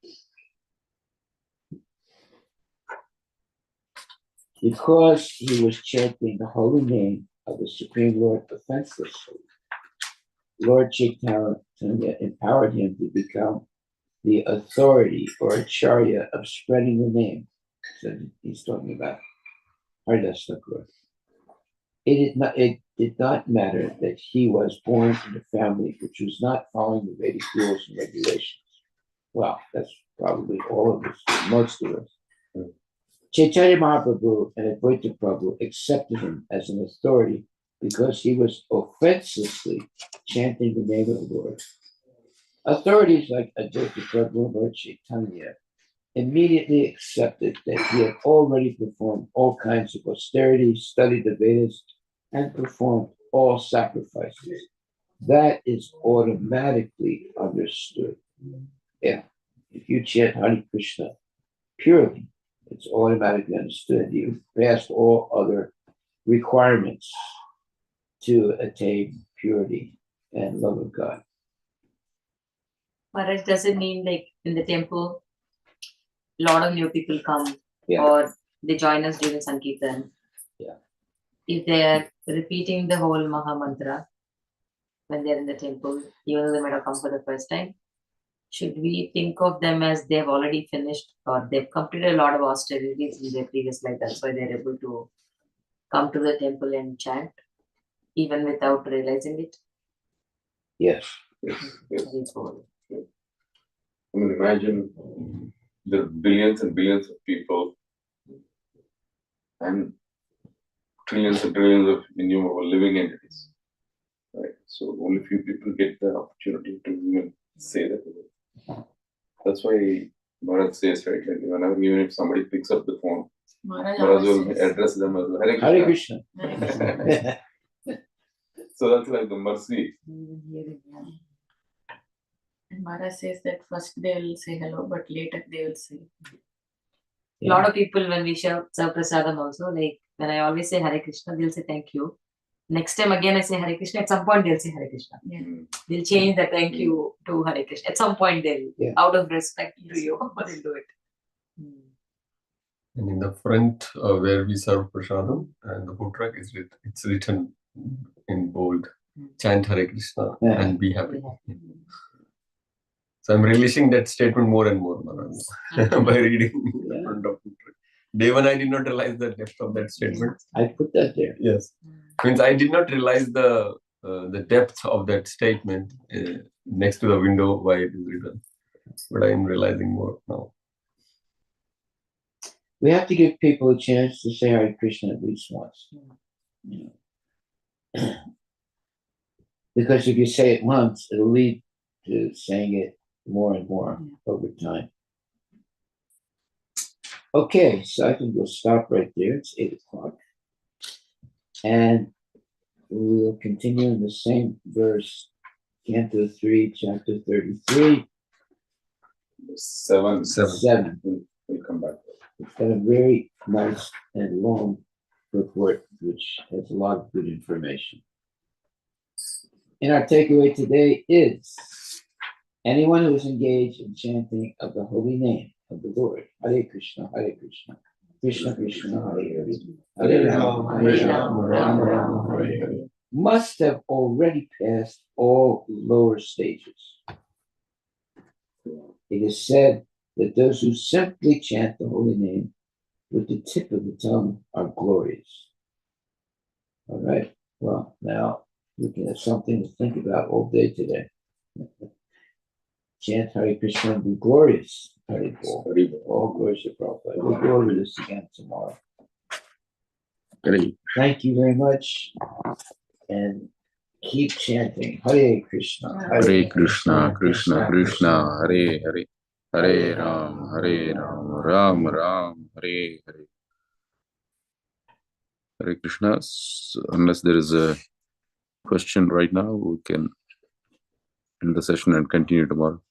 because he was chanting the holy name of the Supreme Lord offenselessly, Lord Chaitanya empowered him to become the authority or acharya of spreading the name. So he's talking about Haridas Thakur. It did not matter that he was born in a family which was not following the Vedic rules and regulations. Well, that's probably all of us, most of us. Chaitanya Mahaprabhu and Advaita Prabhu accepted him as an authority because he was offensively chanting the name of the Lord. Authorities like Advaita Prabhu and Lord Chaitanya immediately accepted that he had already performed all kinds of austerities, studied the Vedas, and performed all sacrifices. That is automatically understood. Yeah, if you chant Hare Krishna purely, it's automatically understood. You've passed all other requirements to attain purity and love of God. Maharaj, does it mean like in the temple, a lot of new people come Yeah. or they join us during Sankirtan? Yeah. If they are repeating the whole Mahamantra when they're in the temple, even though they might have come for the first time, should we think of them as they've already finished or they've completed a lot of austerities in their previous life? That's why they're able to come to the temple and chant, even without realizing it? Yes. Very cool. I mean, imagine there are billions and billions of people and trillions and trillions of innumerable living entities, right? So only few people get the opportunity to even say that. That's why Maharaj says, right, like whenever, even if somebody picks up the phone, Maharaj will address them as Hare Krishna. Hare Krishna. So that's like the mercy. And Maharaj says that first they will say hello, but later they will say. A lot of people, when we serve prasadam also, like when I always say Hare Krishna, they'll say thank you. Next time again I say Hare Krishna, at some point they'll say Hare Krishna. Mm. They'll change the thank you to Hare Krishna. At some point they'll, Yeah. out of respect to you, they'll do it. And in the front where we serve prasadam and the food truck is it's written in bold, chant Hare Krishna Yeah. and be happy. Yeah. So I'm relishing that statement more and more, Maharaj, by reading in the Yeah. front of food truck. Day one I did not realize the depth of that statement. I put that there. Yes. Means I did not realize the depth of that statement next to the window why it is written. But I am realizing more now. We have to give people a chance to say Hare Krishna at least once. You know. Because if you say it once, it'll lead to saying it more and more over time. Okay, so I think we'll stop right there. It's 8 o'clock. And we'll continue in the same verse, Canto 3, chapter 33. 7. 7. We'll come back. It's got a very nice and long report, which has a lot of good information. And our takeaway today is anyone who is engaged in chanting of the holy name of the Lord, Hare Krishna, Krishna Krishna, Hare Hare, Hare Rama, Hare Rama, Rama Rama, Hare Hare, must have already passed all lower stages. It is said that those who simply chant the holy name with the tip of the tongue are glorious. All right. Well, now we can have something to think about all day today. Chant Hare Krishna and be glorious. Hare Bol. All glories to Prabhupada. We'll go over this again tomorrow. Great. Thank you very much. And keep chanting Hare Krishna. Hare Krishna, Krishna Krishna, Hare Hare, Hare Ram, Ram Ram, Hare Hare. Hare Krishna. Unless there is a question right now, we can end the session and continue tomorrow.